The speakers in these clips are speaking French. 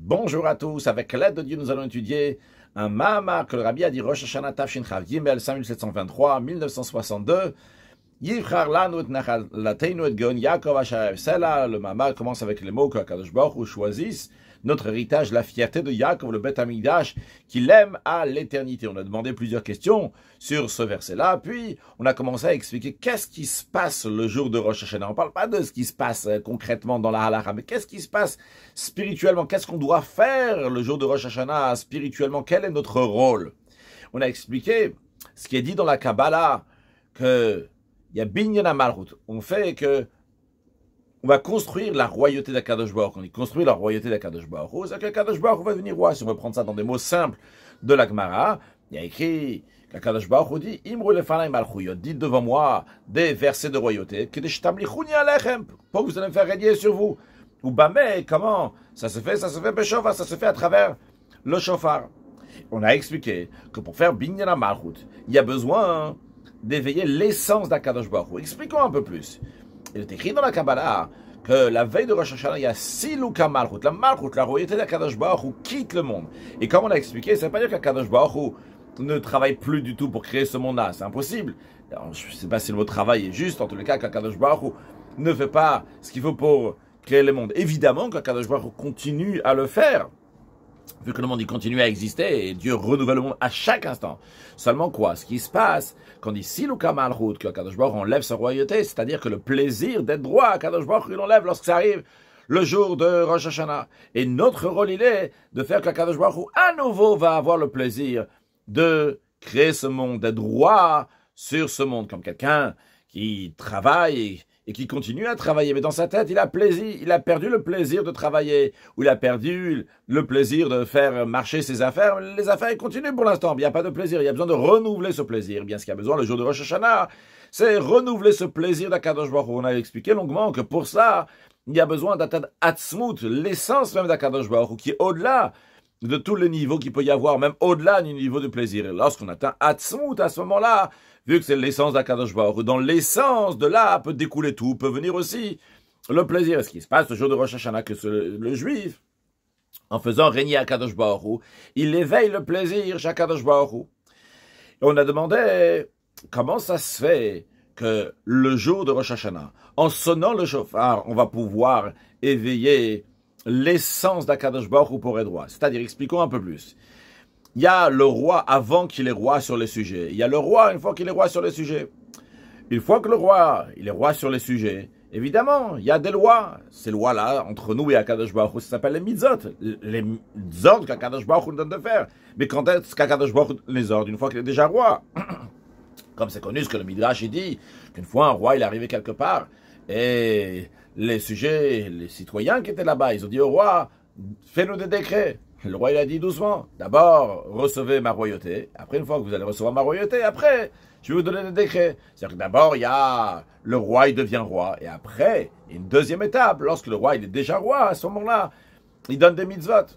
Bonjour à tous, avec l'aide de Dieu, nous allons étudier un Mahamar que le Rabbi a dit Rosh Hashanah Tafshin Chav Gimel 5723 1962. Yivchar lanu et nachalateinu et Gaon Yaakov Asher Sela. Le Mahamar commence avec les mots que Akadosh Baruch Hu choisisse notre héritage, la fierté de Yaakov, le Beth Hamikdash, qu'il aime à l'éternité. On a demandé plusieurs questions sur ce verset-là, puis on a commencé à expliquer qu'est-ce qui se passe le jour de Rosh Hashanah. On ne parle pas de ce qui se passe concrètement dans la halakha, mais qu'est-ce qui se passe spirituellement? Qu'est-ce qu'on doit faire le jour de Rosh Hashanah spirituellement? Quel est notre rôle? On a expliqué ce qui est dit dans la Kabbalah, qu'il y a Binyan Malchut. On fait que on va construire la royauté d'Akadosh Baruch Hu. On dit construire la royauté d'Akadosh Baruch Hu, c'est qu'Akadosh Baruch Hu va devenir roi. Si on veut prendre ça dans des mots simples de la Gemara, il y a écrit qu'Akadosh Baruch Hu dit Imru lefanai malchuyot, dites devant moi des versets de royauté, pour que vous allez me faire régner sur vous. Ou bamé, comment ça se fait? Ça se fait beshofar, ça se fait à travers le shofar. On a expliqué que pour faire binyan malchut, il y a besoin d'éveiller l'essence d'Akadosh Baruch Hu. Expliquons un peu plus. Il est écrit dans la Kabbalah que la veille de Rosh Hashanah, il y a Siluka Malchut. La Malchut, la royauté d'Akadosh Baruch Hu, quitte le monde. Et comme on a expliqué, ça ne veut pas dire qu'Akadosh Baruch Hu ne travaille plus du tout pour créer ce monde-là. C'est impossible. Alors, je ne sais pas si le mot travail est juste, en tous les cas, qu'Akadosh Baruch Hu ne fait pas ce qu'il faut pour créer le monde. Évidemment qu'Akadosh Baruch Hu continue à le faire, vu que le monde il continue à exister et Dieu renouvelle le monde à chaque instant. Seulement quoi? Ce qui se passe quand il dit Siluka Malchut, que Akadosh Baruch Hu enlève sa royauté, c'est-à-dire que le plaisir d'être droit, Akadosh Baruch Hu l'enlève lorsque ça arrive le jour de Rosh Hashanah. Et notre rôle il est de faire qu'Akadosh Baruch Hu à nouveau va avoir le plaisir de créer ce monde, d'être droit sur ce monde, comme quelqu'un qui travaille et qui continue à travailler, mais dans sa tête, il a perdu le plaisir de travailler, ou il a perdu le plaisir de faire marcher ses affaires. Les affaires, elles continuent pour l'instant, il n'y a pas de plaisir, il y a besoin de renouveler ce plaisir. Bien, ce qu'il y a besoin le jour de Rosh Hashanah, c'est renouveler ce plaisir d'Akadosh Baruch Hu. On a expliqué longuement que pour ça, il y a besoin d'atteindre Atzmut, l'essence même d'Akadosh Baruch Hu, qui est au-delà de tous les niveaux qu'il peut y avoir, même au-delà du niveau de plaisir. Et lorsqu'on atteint Atzmut, à ce moment-là, vu que c'est l'essence d'Akadosh Baruch Hu, dans l'essence de là peut découler tout, peut venir aussi le plaisir. Ce qui se passe le jour de Rosh Hashanah, que le juif, en faisant régner Akadosh Baruch Hu, il éveille le plaisir chez Akadosh Baruch Hu. Et on a demandé comment ça se fait que le jour de Rosh Hashanah, en sonnant le shofar, on va pouvoir éveiller l'essence d'Akadosh Baruch Hu pour être roi. C'est-à-dire, expliquons un peu plus. Il y a le roi avant qu'il est roi sur les sujets. Il y a le roi une fois qu'il est roi sur les sujets. Une fois que le roi, il est roi sur les sujets, évidemment, il y a des lois. Ces lois-là, entre nous et Akadosh Baruch Hu, ça s'appelle les mitzvot. Les ordres qu'Akadosh Baruch Hu nous donne de faire. Mais quand est-ce qu'Akadosh Baruch Hu les ordre? Une fois qu'il est déjà roi. Comme c'est connu ce que le Midrash il dit, qu'une fois un roi, il est arrivé quelque part, et les sujets, les citoyens qui étaient là-bas, ils ont dit au roi, fais-nous des décrets. Le roi, il a dit doucement, d'abord, recevez ma royauté. Après, une fois que vous allez recevoir ma royauté, après, je vais vous donner des décrets. C'est-à-dire que d'abord, il y a le roi, il devient roi. Et après, une deuxième étape, lorsque le roi, il est déjà roi, à ce moment-là, il donne des mitzvot.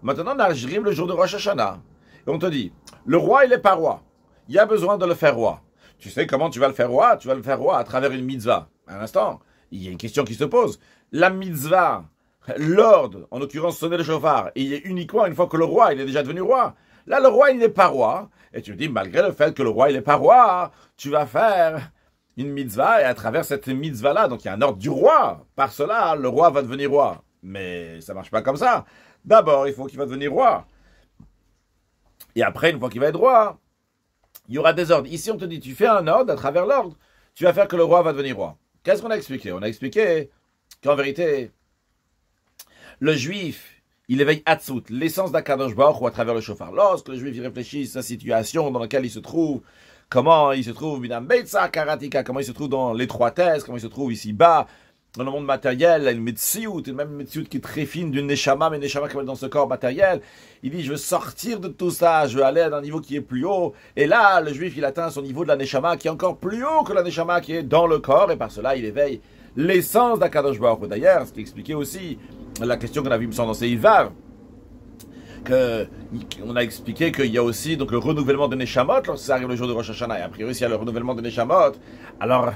Maintenant, on arrive le jour de Rosh Hashanah. Et on te dit, le roi, il n'est pas roi. Il y a besoin de le faire roi. Tu sais comment tu vas le faire roi? Tu vas le faire roi à travers une mitzvah. À l'instant, il y a une question qui se pose. La mitzvah, l'ordre, en l'occurrence sonner le shofar, et il est uniquement une fois que le roi, il est déjà devenu roi. Là, le roi, il n'est pas roi. Et tu dis, malgré le fait que le roi, il n'est pas roi, tu vas faire une mitzvah, et à travers cette mitzvah-là, donc il y a un ordre du roi. Par cela, le roi va devenir roi. Mais ça marche pas comme ça. D'abord, il faut qu'il va devenir roi. Et après, une fois qu'il va être roi, il y aura des ordres. Ici, on te dit, tu fais un ordre, à travers l'ordre, tu vas faire que le roi va devenir roi. Qu'est-ce qu'on a expliqué? On a expliqué qu'en vérité, le juif, il éveille Hatzut, l'essence d'Akadosh Baruch Hu à travers le shofar. Lorsque le juif il réfléchit à sa situation dans laquelle il se trouve, comment il se trouve, Binam Beitza Karatika, comment il se trouve dans l'étroitesse, comment il se trouve ici-bas, dans le monde matériel, une metsiout, même une metsiout qui est très fine d'une neshama, mais une neshama qui est dans ce corps matériel. Il dit, je veux sortir de tout ça, je veux aller à un niveau qui est plus haut. Et là, le juif, il atteint son niveau de la neshama qui est encore plus haut que la neshama qui est dans le corps, et par cela, il éveille l'essence d'Akadosh Baruch Hu. D'ailleurs, ce qui expliquait aussi la question qu'on a vue, me semble, dans Seïvar, on a expliqué qu'il y a aussi donc le renouvellement de Neshamot lorsque ça arrive le jour de Rosh Hashanah. Et a priori, s'il y a le renouvellement de Neshamot, alors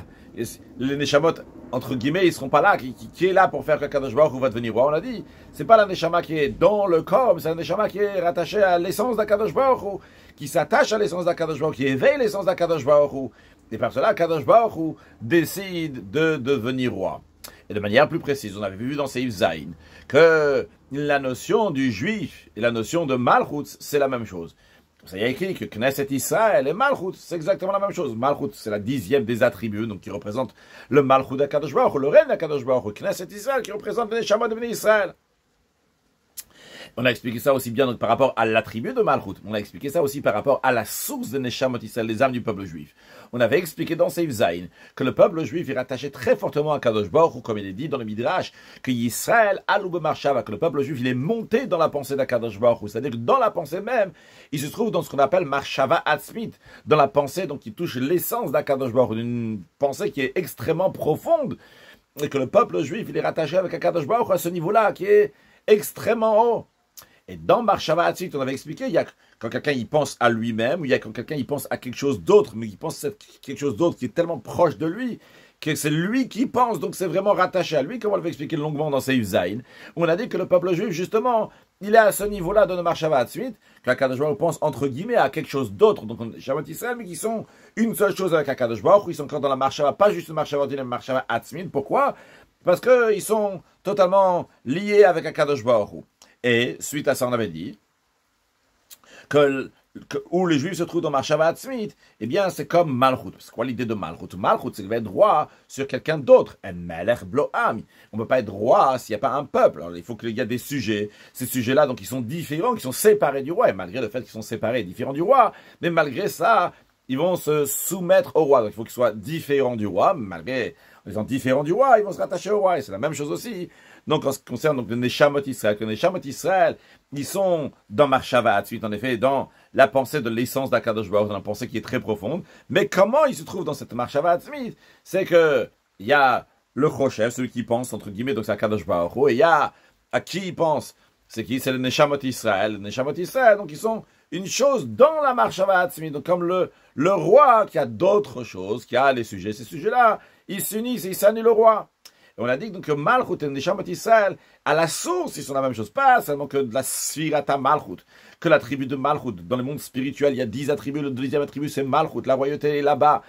les Neshamot, entre guillemets, ils seront pas là. Qui est là pour faire que Kadosh Baruch Hu va devenir roi? On a dit, c'est pas la Neshama qui est dans le corps, mais c'est la Neshama qui est rattachée à l'essence d'Akadosh Baruch Hu, qui s'attache à l'essence d'Akadosh Baruch Hu, qui éveille l'essence d'Akadosh Baruch Hu. Et par cela, Kadosh Baruch Hu décide de devenir roi. Et de manière plus précise, on avait vu dans Seif Zayin que la notion du juif et la notion de Malchut, c'est la même chose. Ça y a écrit que Knesset Israël et Malchut, c'est exactement la même chose. Malchut, c'est la 10e des attributs, donc qui représente le Malchut d'Akadosh Baruch Hu, le règne d'Akadosh Baruch Hu. Knesset Israël qui représente les Neshamot de Bnei Israël. On a expliqué ça aussi bien donc, par rapport à l'attribut de Malchut. On a expliqué ça aussi par rapport à la source de Neshamot Israël, les âmes du peuple juif. On avait expliqué dans Seif Zayin que le peuple juif est rattaché très fortement à Kadosh Baruch Hu, comme il est dit dans le Midrash, que Israël alou b'marshava, que le peuple juif il est monté dans la pensée d'Akadosh Baruch Hu. C'est-à-dire que dans la pensée même, il se trouve dans ce qu'on appelle marshava atzmit, dans la pensée donc qui touche l'essence d'Akadosh Baruch Hu, une pensée qui est extrêmement profonde, et que le peuple juif il est rattaché avec Akadosh Baruch Hu à ce niveau-là qui est extrêmement haut. Et dans Marshava Atzmit, on avait expliqué, il y a quand quelqu'un y pense à lui-même, ou il y a quand quelqu'un y pense à quelque chose d'autre, mais il pense à quelque chose d'autre qui est tellement proche de lui, que c'est lui qui pense, donc c'est vraiment rattaché à lui, comme on l'avait expliqué longuement dans Seif Zayin. On a dit que le peuple juif, justement, il est à ce niveau-là de Marshava Atzmit, que Akadosh Baruch Hu pense, entre guillemets, à quelque chose d'autre, donc Shabbat Israël, mais qui sont une seule chose avec Akadosh Baruch Hu, ils sont encore dans la Marshava, pas juste le Marshava ordinaire, Marshava Atzmit. Pourquoi? Parce qu'ils sont totalement liés avec Akadosh Baruch Hu. Et, suite à ça, on avait dit où les Juifs se trouvent dans Marshava Atzmit, eh bien, c'est comme Malchut. C'est quoi l'idée de Malchut? Malchut, c'est qu'il va être roi sur quelqu'un d'autre. Un Melech Bloam. On ne peut pas être roi s'il n'y a pas un peuple. Alors, il faut qu'il y ait des sujets. Ces sujets-là, donc, ils sont différents, qui sont séparés du roi. Et malgré le fait qu'ils sont séparés et différents du roi, mais malgré ça, ils vont se soumettre au roi. Donc, il faut qu'ils soient différents du roi. Malgré en étant différents du roi, ils vont se rattacher au roi. Et c'est la même chose aussi. Donc, en ce qui concerne donc, le Neshamot Israël, que les Neshamot Israël, ils sont dans Marshava Atzmit, en effet, dans la pensée de l'essence d'Akadosh Baruch Hu, dans la pensée qui est très profonde. Mais comment ils se trouvent dans cette Marshava Atzmit? C'est que il y a le Choshev, celui qui pense, entre guillemets, donc c'est Akadosh Baruch Hu, et il y a à qui il pense, c'est qui? C'est le Neshamot Israël. Les Neshamot Israël, donc ils sont une chose dans la Marshava Atzmit, donc comme le roi qui a d'autres choses, qui a les sujets. Ces sujets-là, ils s'unissent et ils s'annulent le roi. Et on a dit donc que Malchut et Neshamot Israël, à la source, ils sont la même chose. Pas seulement que de la Sphirata Malchut, que l'attribut de Malchut. Dans le monde spirituel, il y a 10 attributs. Le 10e attribut, c'est Malchut. La royauté est là-bas.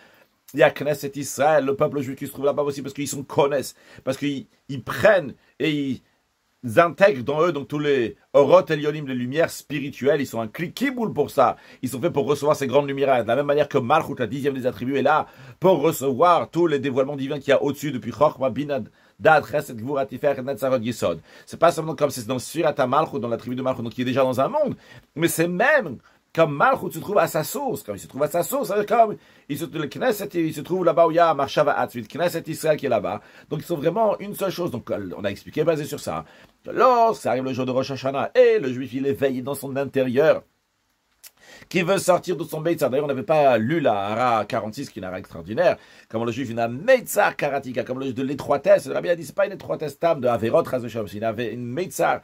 Il y a Knesset Israël, le peuple juif qui se trouve là-bas aussi, parce qu'ils connaissent, parce qu'ils prennent et ils intègrent dans eux donc tous les Orot Elyonim, les lumières spirituelles. Ils sont un kiboul pour ça. Ils sont faits pour recevoir ces grandes lumières. De la même manière que Malchut, la 10e des attributs, est là pour recevoir tous les dévoilements divins qu'il y a au-dessus depuis Chochma, Bina, Dad, Chesed, Gvura, Tiferet, Netzarot, Yesod. C'est pas seulement comme c'est dans Sphirata Malchut, dans l'attribut de Malchut, donc qui est déjà dans un monde, mais c'est même comme Malchut se trouve à sa source. Quand il se trouve à sa source, comme le Knesset, il se trouve là-bas où il y a Marshava Atzmit, Knesset Israël qui est là-bas. Donc ils sont vraiment une seule chose. Donc on a expliqué basé sur ça. Lorsque ça arrive le jour de Rosh Hashanah, et le juif il est veillé dans son intérieur, qui veut sortir de son Meitzar. D'ailleurs, on n'avait pas lu la Hara 46, qui est une Hara extraordinaire, comment le juif il a Meitzar Karatika, comme le juif de l'étroitesse. Le rabbi a dit, c'est pas une étroitesse tam de Averot, Razvesham, c'est une Meitzar,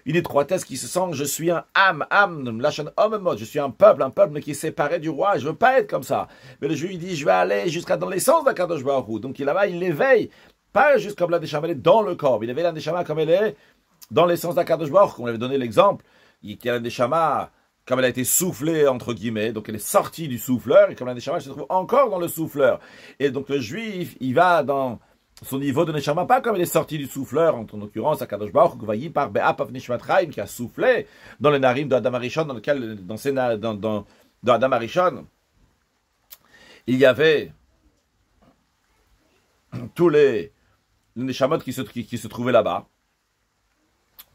une étroitesse qui se sent, je suis un âme, lachon homme, je suis un peuple mais qui est séparé du roi, je veux pas être comme ça. Mais le juif il dit, je vais aller jusqu'à dans l'essence d'Akadosh Baruch Hu. Donc là-bas, il l'éveille, pas juste comme la Neshama elle est dans le corps, il éveille la Neshama comme elle est dans l'essence d'Akadosh Baruch Hu. On avait donné l'exemple, il y a la Neshama comme elle a été soufflée, entre guillemets, donc elle est sortie du souffleur, et comme la Neshama elle se trouve encore dans le souffleur. Et donc le juif, il va dans son niveau de Neshama, pas comme elle est sortie du souffleur, en l'occurrence, Akadosh Baruch Hu, Vayi par Be'apav Nishmat Chaim, qui a soufflé dans les narim de Adam Arishon, dans Adam Arishon, il y avait tous les Neshamot qui se trouvaient là-bas,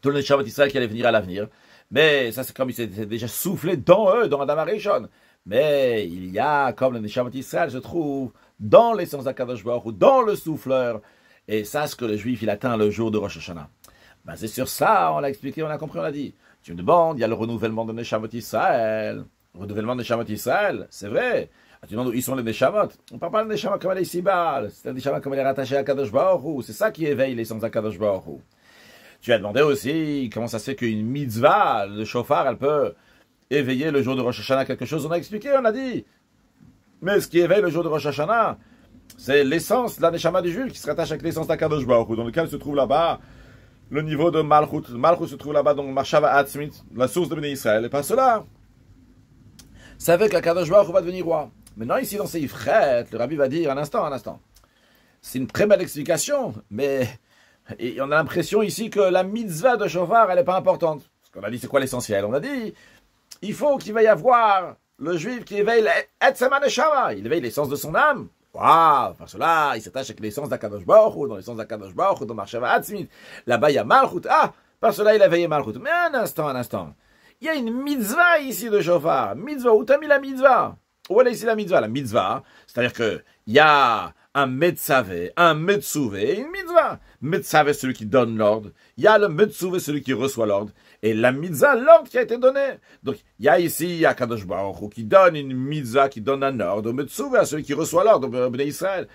tous les Neshamot d'Israël qui allaient venir à l'avenir, mais ça c'est comme il s'était déjà soufflé dans eux, dans Adam Arishon. Mais il y a, comme le Neshamot d'Israël se trouve dans l'essence d'Akadosh Baruch Hu, dans le souffleur. Et ça, ce que le juif, il atteint le jour de Rosh Hashanah. Basé sur ça, on l'a expliqué, on l'a compris, on l'a dit. Tu me demandes, il y a le renouvellement de Neshamot Israël. Le renouvellement de Neshamot Israël, c'est vrai. Tu me demandes où ils sont les Neshamot. On ne parle pas de Neshamot comme elle est ici-bas. C'est un Neshamot comme elle est rattachée à Akadosh Baruch Hu. C'est ça qui éveille l'essence d'Akadosh Baruch Hu. Tu as demandé aussi comment ça se fait qu'une mitzvah, le shofar, elle peut éveiller le jour de Rosh Hashanah quelque chose. On a expliqué, on a dit. Mais ce qui éveille le jour de Rosh Hashanah, C'est l'essence de la Neshama du juif qui se rattache avec l'essence d'Akadosh Baruch Hu, dans lequel se trouve là-bas le niveau de Malchut. Malchut se trouve là-bas, donc Marshava Atzmit, la source de Béné Israël. Et par cela, ça veut qu'Akadosh Baruch Hu va devenir roi. Maintenant, ici, dans ces Ifret, le Rabbi va dire, un instant. C'est une très belle explication, mais et on a l'impression ici que la mitzvah de Shofar, elle n'est pas importante. Parce qu'on a dit, c'est quoi l'essentiel? On a dit, il faut qu'il va y avoir le juif qui éveille l'Etzema Neshama, il éveille l'essence de son âme. Waouh, par cela, il s'attache avec l'essence d'Akadosh Baruch Hu, dans l'essence d'Akadosh Baruch Hu, dans Marshava Atzmit. Là-bas, il y a Malchut. Ah, par cela, il a éveillé Malchut. Mais un instant. Il y a une mitzvah ici de Shofar. Mitzvah, où t'as mis la mitzvah? Où est ici la mitzvah? La mitzvah, c'est-à-dire que il y a un Metzavé, un Metzouvé et une mitzvah. Metzavé, celui qui donne l'ordre. Il y a le Metzouvé, celui qui reçoit l'ordre. Et la mitzvah, l'ordre qui a été donné. Donc, il y a ici Akadosh Baruch Hu qui donne une mitzvah, qui donne un ordre. Metzouvé, à celui qui reçoit l'ordre, Bnei Israël.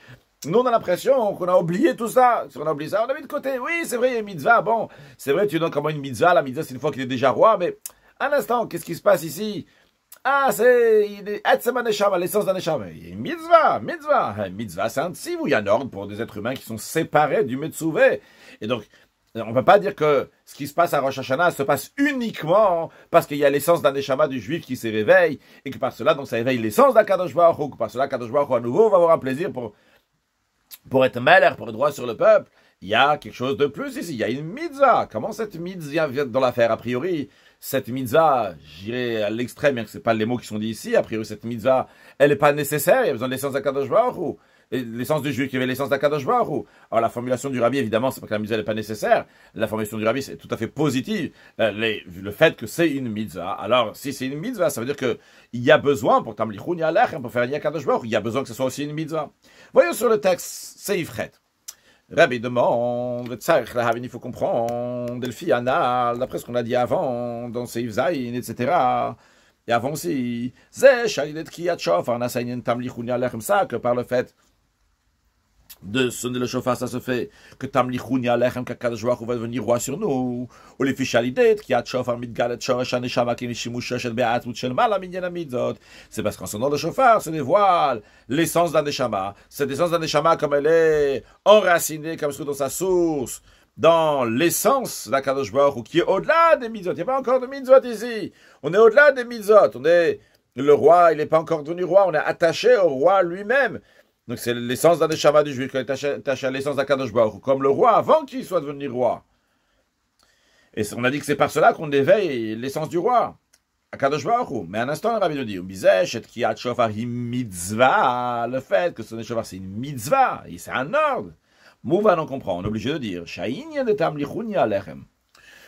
Nous, on a l'impression qu'on a oublié tout ça. Si on a oublié ça, on a mis de côté. Oui, c'est vrai, il y a une mitzvah. Bon, c'est vrai, tu donnes comment une mitzvah. La mitzvah, c'est une fois qu'il est déjà roi. Mais, un instant, qu'est-ce qui se passe ici? Ah, c'est Etzema Neshama, l'essence d'un Neshama. Il y a une mitzvah, c'est un tzivou. Il y a un ordre pour des êtres humains qui sont séparés du Metzouvé. Et donc, on ne peut pas dire que ce qui se passe à Rosh Hashanah se passe uniquement parce qu'il y a l'essence d'un Neshama du juif qui se réveille et que par cela, donc ça éveille l'essence d'Akadosh Baruch Hu, que par cela, Akadosh Baruch Hu à nouveau va avoir un plaisir pour être malheur, pour être droit sur le peuple. Il y a quelque chose de plus ici. Il y a une mitzvah. Comment cette mitzvah vient dans l'affaire? A priori, cette mitzvah, j'irai à l'extrême, bien que ce n'est pas les mots qui sont dits ici. A priori, cette mitzvah, elle n'est pas nécessaire. Il y a besoin de l'essence d'Akadosh Baruch Hu. Et l'essence du juif qui avait l'essence d'Akadosh Baruch Hu. Alors, la formulation du rabbi, évidemment, c'est pas que la mitzvah n'est pas nécessaire. La formulation du rabbi, c'est tout à fait positive. Le fait que c'est une mitzvah. Alors, si c'est une mitzvah, ça veut dire que il y a besoin, pour Tamlichun Yalechem, pour faire un Akadosh Baruch Hu, il y a besoin que ce soit aussi une mitzvah. Voyons sur le texte, c'est Ifret. Rabbi demande, il faut comprendre, Delphi, Anna, d'après ce qu'on a dit avant, dans Seif Zayin, etc. Et avant aussi, que par le fait de sonner le chauffard, ça se fait que Tamlichun Yalechem, qu'Akadosh Baruch Hu va devenir roi sur nous. Ou les fichalidet, qui a chauffard mitgalet shoresh haneshama ki nishimush shel be'atzmut shel mala minyan mitzot. C'est parce qu'en sonnant le chauffard se dévoile l'essence d'un neshama. Cette essence d'un neshama, comme elle est enracinée, comme ce dans sa source, dans l'essence d'Akadosh Baruch Hu, qui est au-delà des mitzot. Il n'y a pas encore de mitzot ici. On est au-delà des mitzot. On est le roi, il n'est pas encore devenu roi. On est attaché au roi lui-même. Donc c'est l'essence d'un neshama du juif qui est attaché à l'essence d'Akadosh Baruch Hu, comme le roi avant qu'il soit devenu roi. Et on a dit que c'est par cela qu'on éveille l'essence du roi, Akadosh Baruch Hu. Mais un instant, le rabbi nous dit, mitzvah, le fait que ce neshama c'est une mitzvah, c'est un ordre. Mouvan, on comprend, on est obligé de dire,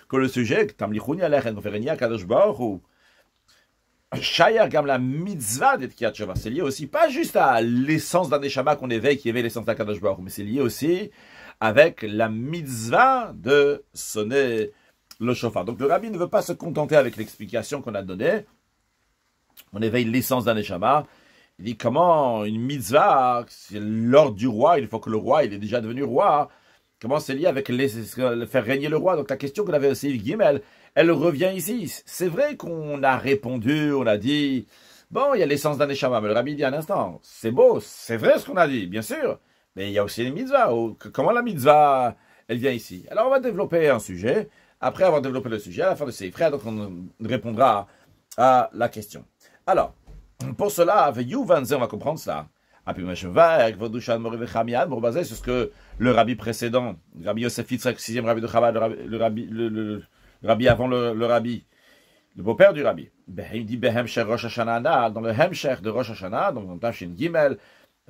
que le sujet, Tamlichun Yalechem, qu'on fait régner Akadosh Baruch Hu, Shayar gam la mitzvah d'être Kriyat Shofar, c'est lié aussi pas juste à l'essence d'un neshama qu'on éveille, qui éveille l'essence d'Akadosh Baruch Hu, mais c'est lié aussi avec la mitzvah de sonner le shofar. Donc le rabbi ne veut pas se contenter avec l'explication qu'on a donnée. On éveille l'essence d'un neshama. Il dit comment une mitzvah, c'est l'ordre du roi, il faut que le roi, il est déjà devenu roi. Comment c'est lié avec le faire régner le roi? Donc la question qu'on avait aussi, Gimel, elle revient ici. C'est vrai qu'on a répondu, on a dit, bon, il y a l'essence d'un neshama, mais le rabbi dit un instant, c'est beau, c'est vrai ce qu'on a dit, bien sûr, mais il y a aussi une mitzvah. Comment la mitzvah, elle vient ici? Alors on va développer un sujet. Après avoir développé le sujet, à la fin de ces frères, donc on répondra à la question. Alors, pour cela, avec Yuvan, on va comprendre cela. Basé sur ce que le rabbi précédent, le rabbi Yosef Yitzhak, 6e rabbi de Chabad, le rabbi avant le rabbi, le beau-père du rabbi, il dit Behemsher Rosh Hashanah, dans le Hemsher de Rosh Hashanah, donc dans Tafshin Gimel,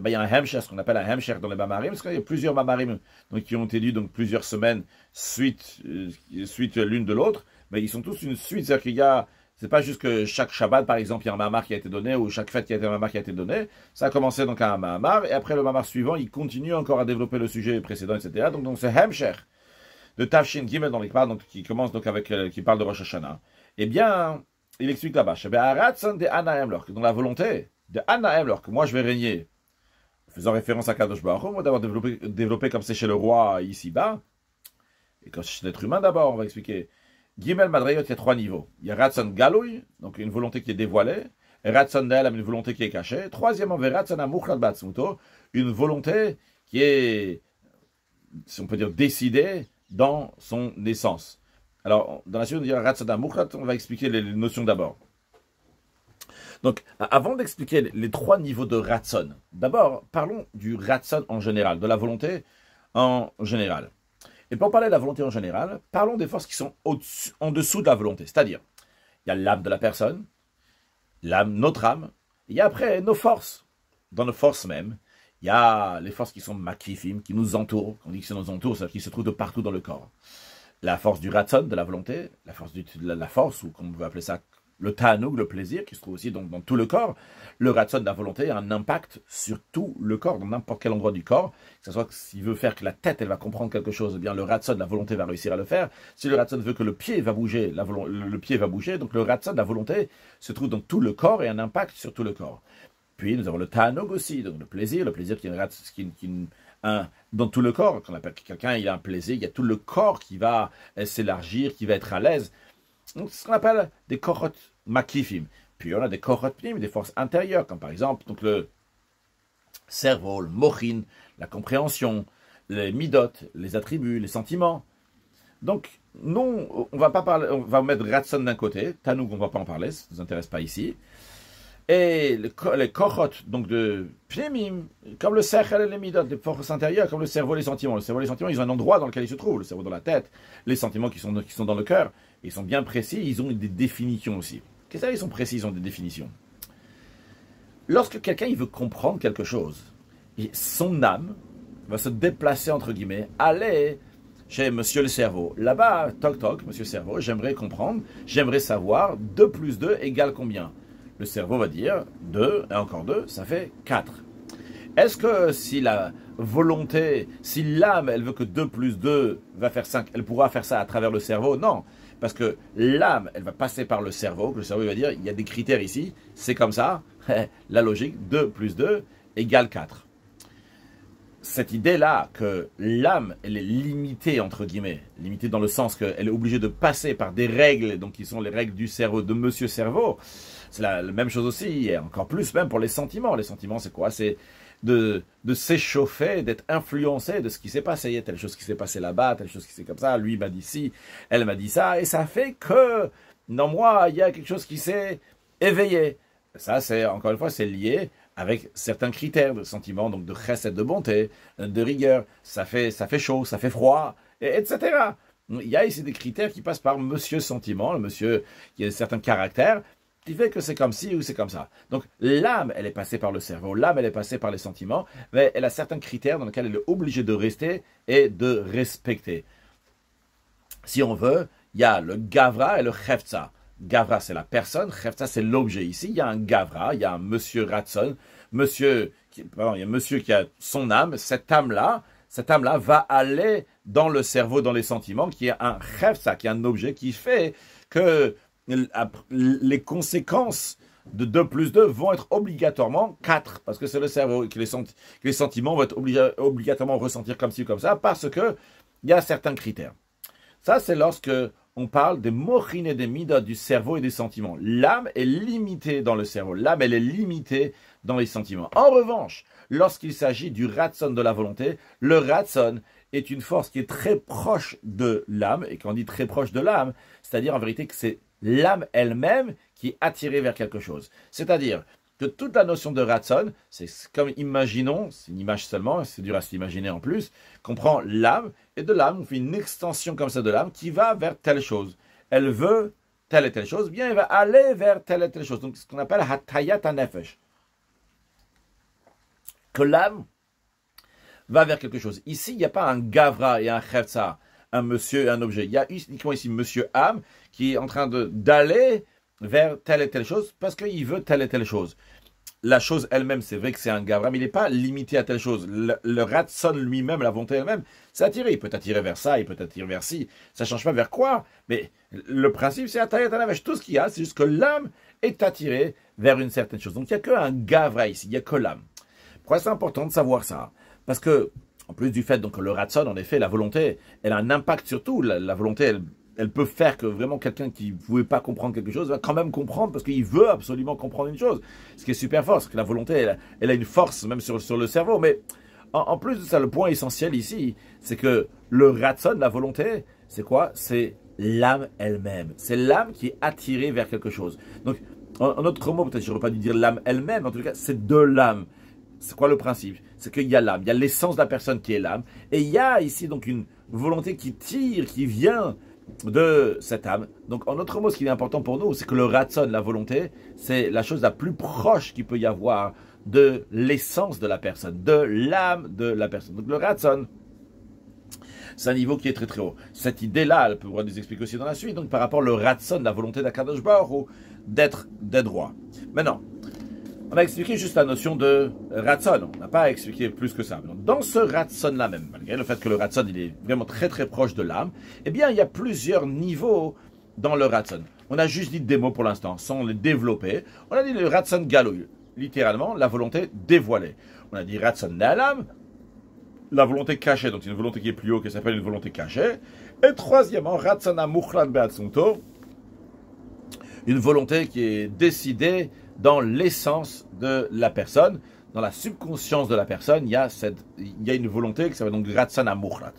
il y a un Hemsher, ce qu'on appelle un Hemsher dans les Mamarim, parce qu'il y a plusieurs Mamarim donc, qui ont été lus donc, plusieurs semaines suite l'une de l'autre, mais ils sont tous une suite, c'est-à-dire qu'il y a. C'est pas juste que chaque Shabbat, par exemple, il y a un mamar qui a été donné, ou chaque fête, il y a un mamar qui a été donné. Ça a commencé donc à un mamar, et après le mamar suivant, il continue encore à développer le sujet précédent, etc. Donc c'est Hemsher de Tafshin Gimel, donc qui commence donc avec, qui parle de Rosh Hashanah. Eh bien, il explique là-bas, dans la volonté de Anna Emlor, que moi je vais régner, faisant référence à Kadosh Baruch Hu, moi d'avoir développé comme c'est chez le roi ici-bas, et quand c'est l'être humain d'abord, on va expliquer. Gimel Madrayot, il y a 3 niveaux. Il y a Ratson Galoui, donc une volonté qui est dévoilée. Ratson d'Elam, une volonté qui est cachée. Troisièmement, Veratson Amuchlat Batzmuto, une volonté qui est, si on peut dire, décidée dans son essence. Alors, dans la suite, on dit Ratson Amuchlat, on va expliquer les notions d'abord. Donc, avant d'expliquer les trois niveaux de Ratson, d'abord, parlons du Ratson en général, de la volonté en général. Et pour parler de la volonté en général, parlons des forces qui sont en dessous de la volonté. C'est-à-dire, il y a l'âme de la personne, l'âme, notre âme, et après nos forces. Dans nos forces même, il y a les forces qui sont makifim, qui nous entourent. Quand on dit que ça nous entoure, c'est-à-dire qu'ils se trouvent de partout dans le corps. La force du ratson, de la volonté, la force, ou comme on veut appeler ça, le ta'anoug, le plaisir, qui se trouve aussi donc dans tout le corps. Le ratson de la volonté a un impact sur tout le corps, dans n'importe quel endroit du corps. Que ce soit s'il veut faire que la tête, elle va comprendre quelque chose, eh bien le ratson de la volonté va réussir à le faire. Si le ratson veut que le pied va bouger, le pied va bouger. Donc le ratson de la volonté se trouve dans tout le corps et a un impact sur tout le corps. Puis nous avons le ta'anoug aussi, donc le plaisir qui est dans tout le corps. Quand on appelle quelqu'un, il a un plaisir, il y a tout le corps qui va s'élargir, qui va être à l'aise. Donc c'est ce qu'on appelle des korot makifim. Puis on a des korot pnim, des forces intérieures, comme par exemple donc le cerveau, le mochin, la compréhension, les midot, les attributs, les sentiments. Donc, non, on va pas parler, on va mettre ratson d'un côté, tanoug, on va pas en parler, ça ne nous intéresse pas ici. Et les korot, donc de pnimim, comme le sechel et les midot, les forces intérieures, comme le cerveau et les sentiments. Le cerveau et les sentiments, ils ont un endroit dans lequel ils se trouvent. Le cerveau dans la tête, les sentiments qui sont dans le cœur, ils sont bien précis, ils ont des définitions aussi. Qu'est-ce que ça, ils sont précis, ils ont des définitions. Lorsque quelqu'un il veut comprendre quelque chose, et son âme va se déplacer, entre guillemets, aller chez monsieur le cerveau. Là-bas, toc toc, monsieur cerveau, j'aimerais comprendre, j'aimerais savoir, 2 plus 2 égale combien? Le cerveau va dire 2 et encore 2, ça fait 4. Est-ce que si la volonté, si l'âme, elle veut que 2 plus 2 va faire 5, elle pourra faire ça à travers le cerveau? Non, parce que l'âme, elle va passer par le cerveau, le cerveau va dire, il y a des critères ici, c'est comme ça, la logique, 2 plus 2 égale 4. Cette idée-là que l'âme, elle est limitée, entre guillemets, limitée dans le sens qu'elle est obligée de passer par des règles, donc qui sont les règles du cerveau, de monsieur cerveau, c'est la même chose aussi, et encore plus même pour les sentiments. Les sentiments, c'est quoi? C'est de s'échauffer, d'être influencé de ce qui s'est passé. Il y a telle chose qui s'est passée là-bas, telle chose qui s'est comme ça, lui m'a dit ci, elle m'a dit ça, et ça fait que, dans moi, il y a quelque chose qui s'est éveillé. Ça, c'est, encore une fois, c'est lié avec certains critères de sentiments, donc de chesed, de bonté, de rigueur. Ça fait chaud, ça fait froid, etc. Il y a ici des critères qui passent par monsieur sentiment, le monsieur qui a certains caractères, qui fait que c'est comme ci ou c'est comme ça. Donc l'âme, elle est passée par le cerveau, l'âme, elle est passée par les sentiments, mais elle a certains critères dans lesquels elle est obligée de rester et de respecter. Si on veut, il y a le gavra et le chefza. Gavra, c'est la personne, chefza, c'est l'objet. Ici, il y a un gavra, il y a un monsieur ratson, il y a un monsieur qui a son âme, cette âme-là va aller dans le cerveau, dans les sentiments, qui est un chefza, qui est un objet qui fait que les conséquences de 2 plus 2 vont être obligatoirement 4, parce que c'est le cerveau, que les sentiments vont être obligatoirement ressentir comme ci ou comme ça, parce que il y a certains critères. Ça, c'est lorsque on parle des mochin et des midot, du cerveau et des sentiments. L'âme est limitée dans le cerveau, l'âme, elle est limitée dans les sentiments. En revanche, lorsqu'il s'agit du ratson de la volonté, le ratson est une force qui est très proche de l'âme, et quand on dit très proche de l'âme, c'est-à-dire en vérité que c'est l'âme elle-même qui est attirée vers quelque chose. C'est-à-dire que toute la notion de ratson, c'est comme, imaginons, c'est une image seulement, c'est dur à s'imaginer en plus, qu'on prend l'âme, et de l'âme, on fait une extension comme ça de l'âme qui va vers telle chose. Elle veut telle et telle chose, bien elle va aller vers telle et telle chose. Donc ce qu'on appelle hatayat hanefesh. Que l'âme va vers quelque chose. Ici, il n'y a pas un gavra et un chefza, un monsieur et un objet. Il y a uniquement ici monsieur âme qui est en train d'aller vers telle et telle chose parce qu'il veut telle et telle chose. La chose elle-même, c'est vrai que c'est un gavra, mais il n'est pas limité à telle chose. Le ratson lui-même, la volonté elle-même, c'est attiré. Il peut t'attirer vers ça, il peut t'attirer vers ci. Ça ne change pas vers quoi, mais le principe, c'est attirer tout ce qu'il y a, c'est juste que l'âme est attirée vers une certaine chose. Donc il n'y a qu'un gavra ici, il n'y a que l'âme. Pourquoi c'est important de savoir ça? Parce que, en plus du fait donc, que le ratson, en effet, la volonté, elle a un impact sur tout. La volonté, elle peut faire que vraiment quelqu'un qui ne pouvait pas comprendre quelque chose va quand même comprendre parce qu'il veut absolument comprendre une chose. Ce qui est super fort, c'est que la volonté, elle a une force même sur le cerveau. Mais en plus de ça, le point essentiel ici, c'est que le ratson, la volonté, c'est quoi? C'est l'âme elle-même. C'est l'âme qui est attirée vers quelque chose. Donc, en autre mot, peut-être je n'aurais pas dû dire l'âme elle-même, en tout cas, c'est de l'âme. C'est quoi le principe? C'est qu'il y a l'âme, il y a l'essence de la personne qui est l'âme, et il y a ici donc une volonté qui tire, qui vient de cette âme. Donc en autre mot, ce qui est important pour nous, c'est que le ratson, la volonté, c'est la chose la plus proche qu'il peut y avoir de l'essence de la personne, de l'âme de la personne. Donc le ratson, c'est un niveau qui est très très haut. Cette idée-là, elle peut pouvoir nous expliquer aussi dans la suite, donc par rapport au ratson, la volonté d'Akadosh Baruch Hu, d'être des droits. Maintenant, on a expliqué juste la notion de ratson, on n'a pas expliqué plus que ça. Dans ce ratson-là même, malgré le fait que le ratson il est vraiment très très proche de l'âme, eh bien il y a plusieurs niveaux dans le ratson. On a juste dit des mots pour l'instant, sans les développer. On a dit le ratson galouille, littéralement la volonté dévoilée. On a dit ratson na'alam, la volonté cachée, donc c'est une volonté qui est plus haut, qui s'appelle une volonté cachée. Et troisièmement, ratson amuchlan be'atzmto, une volonté qui est décidée dans l'essence de la personne, dans la subconscience de la personne, il y a une volonté qui s'appelle donc ratson amuchlat.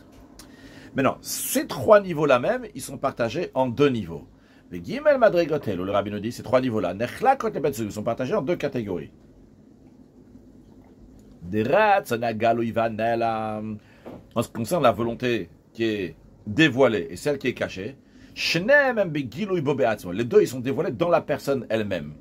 Maintenant, ces trois niveaux-là même, ils sont partagés en deux niveaux. Le gimel madrigotel, où le rabbi nous dit, ces trois niveaux-là, nechlakot lebetzu, ils sont partagés en deux catégories. Des ratson agalouy vanelam, en ce qui concerne la volonté qui est dévoilée et celle qui est cachée, les deux, ils sont dévoilés dans la personne elle-même.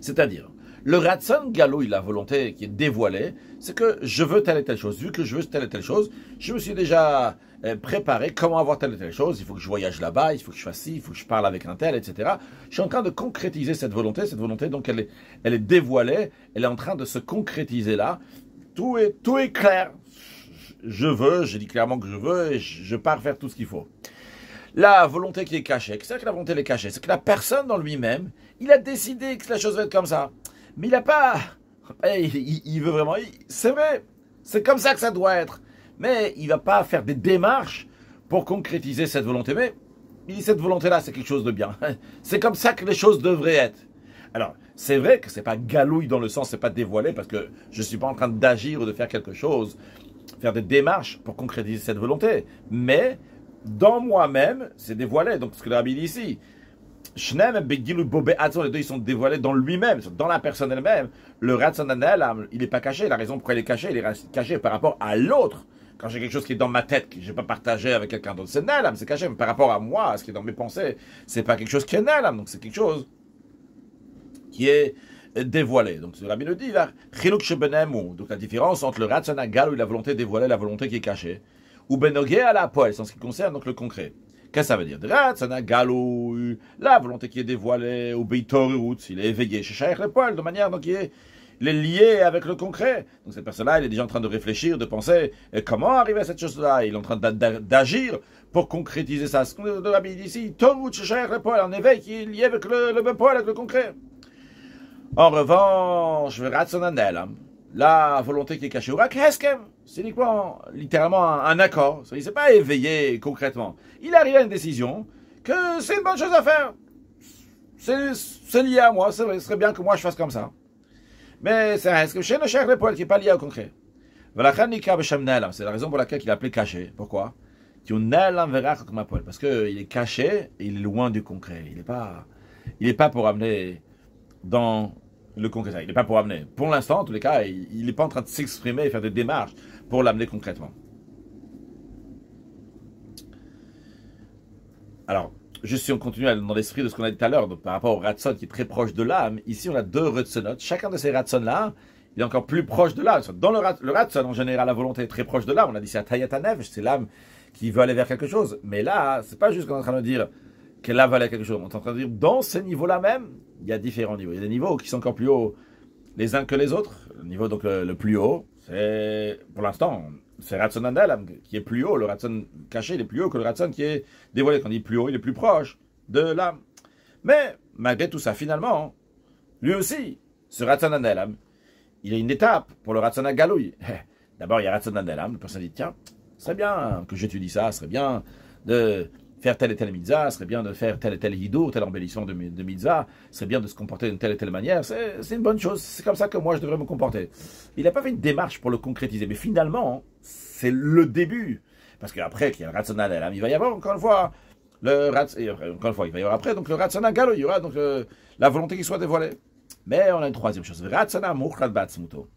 C'est-à-dire, le ratson galouille, la volonté qui est dévoilée, c'est que je veux telle et telle chose. Vu que je veux telle et telle chose, je me suis déjà préparé comment avoir telle et telle chose. Il faut que je voyage là-bas, il faut que je fasse ci, il faut que je parle avec un tel, etc. Je suis en train de concrétiser cette volonté. Cette volonté, donc, elle est dévoilée, elle est en train de se concrétiser là. Tout est clair. Je veux, j'ai dit clairement que je veux, et je pars faire tout ce qu'il faut. La volonté qui est cachée, c'est que la volonté elle est cachée, c'est que la personne dans lui-même, il a décidé que la chose va être comme ça. Mais il n'a pas... Il veut vraiment... C'est vrai, c'est comme ça que ça doit être. Mais il ne va pas faire des démarches pour concrétiser cette volonté. Mais cette volonté-là, c'est quelque chose de bien. C'est comme ça que les choses devraient être. Alors, c'est vrai que ce n'est pas galouille dans le sens, ce n'est pas dévoilé, parce que je ne suis pas en train d'agir ou de faire quelque chose, faire des démarches pour concrétiser cette volonté. Mais... dans moi-même, c'est dévoilé. Donc, ce que le rabbi dit ici, les deux, ils sont dévoilés dans lui-même, dans la personne elle-même. Le ratson na'alam, il n'est pas caché. La raison pourquoi il est caché par rapport à l'autre. Quand j'ai quelque chose qui est dans ma tête, que je n'ai pas partagé avec quelqu'un d'autre, c'est na'alam, c'est caché. Mais par rapport à moi, à ce qui est dans mes pensées, c'est pas quelque chose qui est na'alam. Donc, c'est quelque chose qui est dévoilé. Donc, le rabbi le dit là, donc la différence entre le ratson galouille, la volonté dévoilée, la volonté qui est cachée, ou benogé à la poêle, c'est en ce qui concerne donc le concret. Qu'est-ce que ça veut dire? Ratson galouille, la volonté qui est dévoilée, ou beitorut, il est éveillé chez Shaykh le poêle, de manière donc il est lié avec le concret. Donc cette personne-là, il est déjà en train de réfléchir, de penser comment arriver à cette chose-là. Il est en train d'agir pour concrétiser ça. Ce qu'on a dit ici, torut chez Shaykh le poêle, en éveil qui est lié avec le poêle, avec le concret. En revanche, ratson na'alam, la volonté qui est cachée, c'est uniquement, littéralement, un accord. Il ne s'est pas éveillé concrètement. Il arrive à une décision que c'est une bonne chose à faire. C'est lié à moi, c'est vrai, ce serait bien que moi je fasse comme ça. Mais c'est un chez le cher l'épaule qui n'est pas lié au concret. C'est la raison pour laquelle il a appelé caché. Pourquoi? Parce qu'il est caché et il est loin du concret. Il n'est pas pour amener dans le concret. Il n'est pas pour amener. Pour l'instant, en tous les cas, il n'est pas en train de s'exprimer et faire des démarches pour l'amener concrètement. Alors, juste si on continue dans l'esprit de ce qu'on a dit tout à l'heure, donc par rapport au ratson qui est très proche de l'âme, ici on a deux ratsonot. Chacun de ces ratsons-là, il est encore plus proche de l'âme. Dans le ratson, en général, la volonté est très proche de l'âme. On a dit c'est Atayatanev, c'est l'âme qui veut aller vers quelque chose. Mais là, c'est pas juste qu'on est en train de dire qu'elle va aller vers quelque chose. On est en train de dire, dans ces niveaux-là même, il y a différents niveaux. Il y a des niveaux qui sont encore plus hauts les uns que les autres. Le niveau donc le plus haut, c'est, pour l'instant, c'est ratson na'alam qui est plus haut. Le ratson caché, il est plus haut que le ratson qui est dévoilé. Quand il est plus haut, il est plus proche de l'âme. Mais, malgré tout ça, finalement, lui aussi, ce ratson na'alam, il y a une étape pour le ratson galouille. D'abord, il y a ratson na'alam. La personne dit, tiens, ce serait bien que j'étudie ça, ce serait bien faire telle et telle mitzvah, ce serait bien de faire tel et tel hidour, tel embellissement de mitzvah, ce serait bien de se comporter d'une telle et telle manière, c'est une bonne chose, c'est comme ça que moi je devrais me comporter. Il n'a pas fait une démarche pour le concrétiser, mais finalement, c'est le début. Parce qu'après, qu'il y a le Ratzon, il va y avoir encore une fois, il va y avoir après, donc le Ratzon Galo, il y aura donc la volonté qui soit dévoilée. Mais on a une troisième chose, Ratzon Muchlad Batzmuto.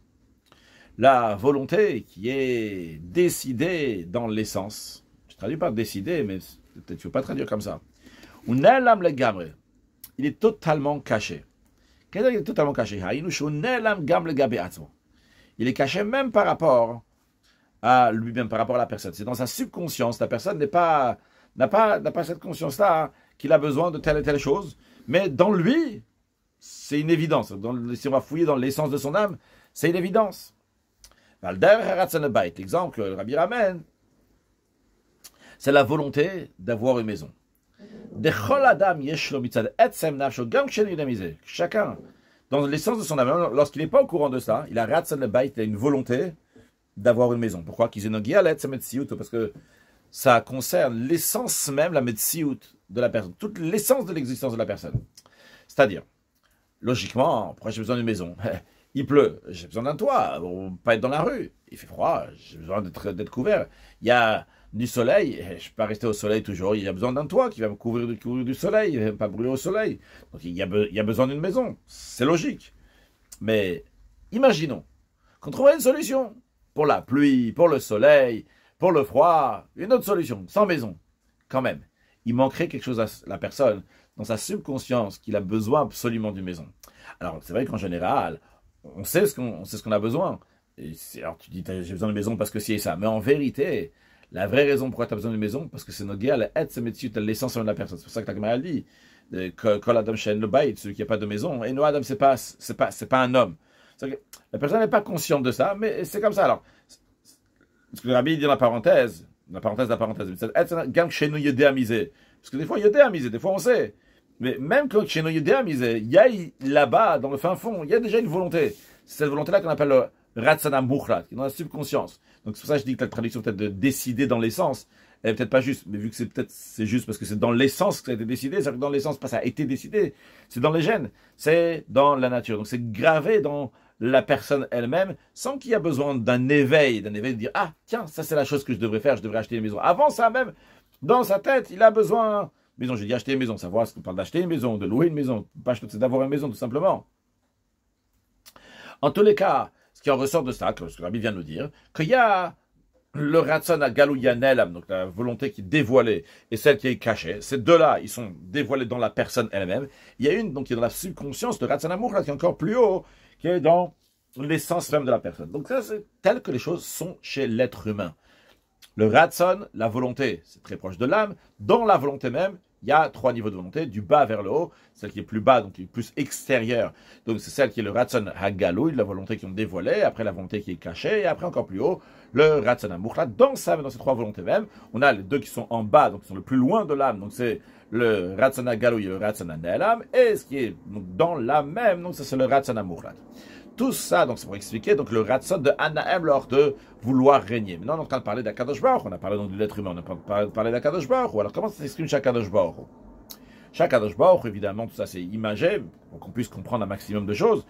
La volonté qui est décidée dans l'essence. Je ne traduis pas décidée, mais peut-être qu'il ne faut pas traduire comme ça. Il est totalement caché. Qu'est-ce qu'il est totalement caché? Il est caché même par rapport à lui-même, par rapport à la personne. C'est dans sa subconscience. La personne n'a pas cette conscience-là qu'il a besoin de telle et telle chose. Mais dans lui, c'est une évidence. Si on va fouiller dans l'essence de son âme, c'est une évidence. L'exemple que le Rabbi ramène, c'est la volonté d'avoir une maison. Chacun, dans l'essence de son âme, lorsqu'il n'est pas au courant de ça, il a une volonté d'avoir une maison. Pourquoi? Parce que ça concerne l'essence même, la metsiout de la personne, toute l'essence de l'existence de la personne. C'est-à-dire, logiquement, pourquoi j'ai besoin d'une maison? Il pleut, j'ai besoin d'un toit, on ne pas être dans la rue. Il fait froid, j'ai besoin d'être couvert. Il y a du soleil, je ne peux pas rester au soleil toujours. Il y a besoin d'un toit qui va me couvrir du soleil, ne pas brûler au soleil. Donc il y a besoin d'une maison, c'est logique. Mais imaginons qu'on trouverait une solution pour la pluie, pour le soleil, pour le froid, une autre solution, sans maison. Quand même, il manquerait quelque chose à la personne dans sa subconscience qu'il a besoin absolument d'une maison. Alors c'est vrai qu'en général, on sait ce qu'on a besoin. Alors tu dis, j'ai besoin d'une maison parce que c'est ça. Mais en vérité, la vraie raison pourquoi tu as besoin d'une maison, parce que c'est notre guerre, l'essence de la personne. C'est pour ça que ta mère dit, quand Adam Shen le bail, celui qui n'a pas de maison, et non, Adam, c'est pas un homme. La personne n'est pas consciente de ça, mais c'est comme ça. Alors, ce que le Rabbi dit dans la parenthèse, gang chez nous yédé à miser. Parce que des fois, yédé à miser, des fois on sait. Mais même quand chez nous yédé à miser, il y a là-bas, dans le fin fond, il y a déjà une volonté. C'est cette volonté-là qu'on appelle le Ratzana Muchlat, qui est dans la subconscience. Donc c'est pour ça que je dis que la traduction peut-être de décider dans l'essence, elle est peut-être pas juste, mais vu que c'est juste parce que c'est dans l'essence que ça a été décidé, c'est-à-dire que dans l'essence, pas ça a été décidé, c'est dans les gènes, c'est dans la nature. Donc c'est gravé dans la personne elle-même, sans qu'il y ait besoin d'un éveil de dire, ah tiens, ça c'est la chose que je devrais faire, je devrais acheter une maison. Avant ça même, dans sa tête, il a besoin, maison, j'ai dit acheter une maison, savoir ce qu'on parle d'acheter une maison, de louer une maison, pas c'est d'avoir une maison tout simplement. En tous les cas, ce qui en ressort de ça, ce que Rabbi vient de nous dire, qu'il y a le Ratzon à Galouyanelam, donc la volonté qui est dévoilée et celle qui est cachée. Ces deux-là, ils sont dévoilés dans la personne elle-même. Il y a une donc qui est dans la subconscience, le Ratzon Amour, qui est encore plus haut, qui est dans l'essence même de la personne. Donc ça, c'est tel que les choses sont chez l'être humain. Le Ratzon, la volonté, c'est très proche de l'âme. Dans la volonté même, il y a trois niveaux de volonté, du bas vers le haut, celle qui est plus bas, donc qui est plus extérieure. Donc c'est celle qui est le Ratzon Hagalouy, la volonté qui est dévoilée, après la volonté qui est cachée, et après encore plus haut, le Ratzon Amuchlat. Dans ces trois volontés même, on a les deux qui sont en bas, donc qui sont le plus loin de l'âme, donc c'est le Ratzon Hagalouy et le Ratzon Ne'elam, et ce qui est donc, dans l'âme même, donc c'est le Ratzon Amuchlat. Tout ça, donc c'est pour expliquer donc le Ratzon de Anahem lors de vouloir régner. Maintenant, on est en train de parler d'Akadosh Baruch, on a parlé donc de l'être humain, on a parlé d'Akadosh Baruch. Alors comment ça s'exprime chaque Akadosh Baruch? Chaque Akadosh Baruch, évidemment, tout ça c'est imagé, pour qu'on puisse comprendre un maximum de choses.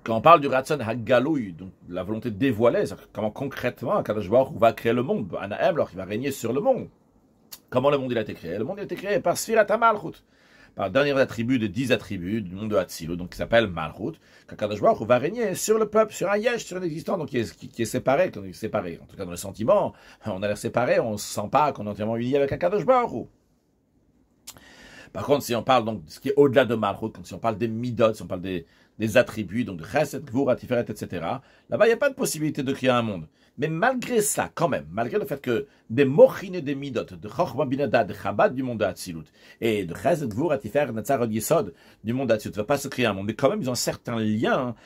Quand on parle du Ratzon Hagalouy, donc la volonté dévoilée, c'est comment concrètement Akadosh Baruch va créer le monde, Anahem, alors qu'il va régner sur le monde. Comment le monde il a été créé? Le monde a été créé par Sfirat HaMalchut, par le dernier attribut de 10 attributs du monde de Hatzilut, donc qui s'appelle Malchut, qu'Akadosh Baruch va régner sur le peuple, sur un yesh, sur un existant, donc qui est séparé, en tout cas dans le sentiment, on a l'air séparé, on ne sent pas qu'on est entièrement uni avec Akadosh Baruch. Par contre, si on parle donc de ce qui est au-delà de Malchut, si on parle des midot, si on parle des attributs, donc de Chesed, Gvura, Tiferet, etc., là-bas, il n'y a pas de possibilité de créer un monde. Mais malgré ça, quand même, malgré le fait que des Mochin et des Midot, de Chochma Binada, de Chabad du monde de Hatzilut, et de Chesed, Gvura, Tiferet, Netzar, Yesod du monde de Hatzilut, ne va pas se créer un monde. Mais quand même, ils ont un certain lien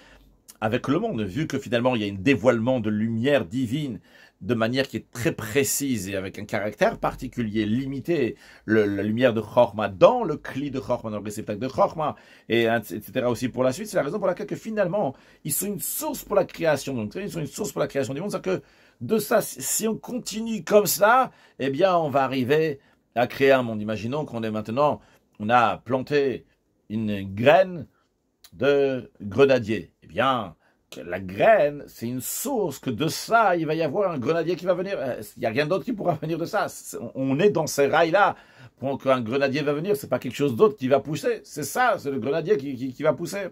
avec le monde, vu que finalement, il y a un dévoilement de lumière divine de manière qui est très précise et avec un caractère particulier, limité, la lumière de Chochma dans le cli de Chochma, dans le réceptacle de Chochma, et etc. aussi pour la suite. C'est la raison pour laquelle que finalement, ils sont une source pour la création. Donc, ils sont une source pour la création du monde. C'est-à-dire que de ça, si on continue comme ça, eh bien, on va arriver à créer un monde. Imaginons qu'on est maintenant, on a planté une graine de grenadier. Eh bien, la graine, c'est une source que de ça, il va y avoir un grenadier qui va venir. Il n'y a rien d'autre qui pourra venir de ça. On est dans ces rails-là. Pour qu'un grenadier va venir, c'est pas quelque chose d'autre qui va pousser. C'est ça, c'est le grenadier qui va pousser.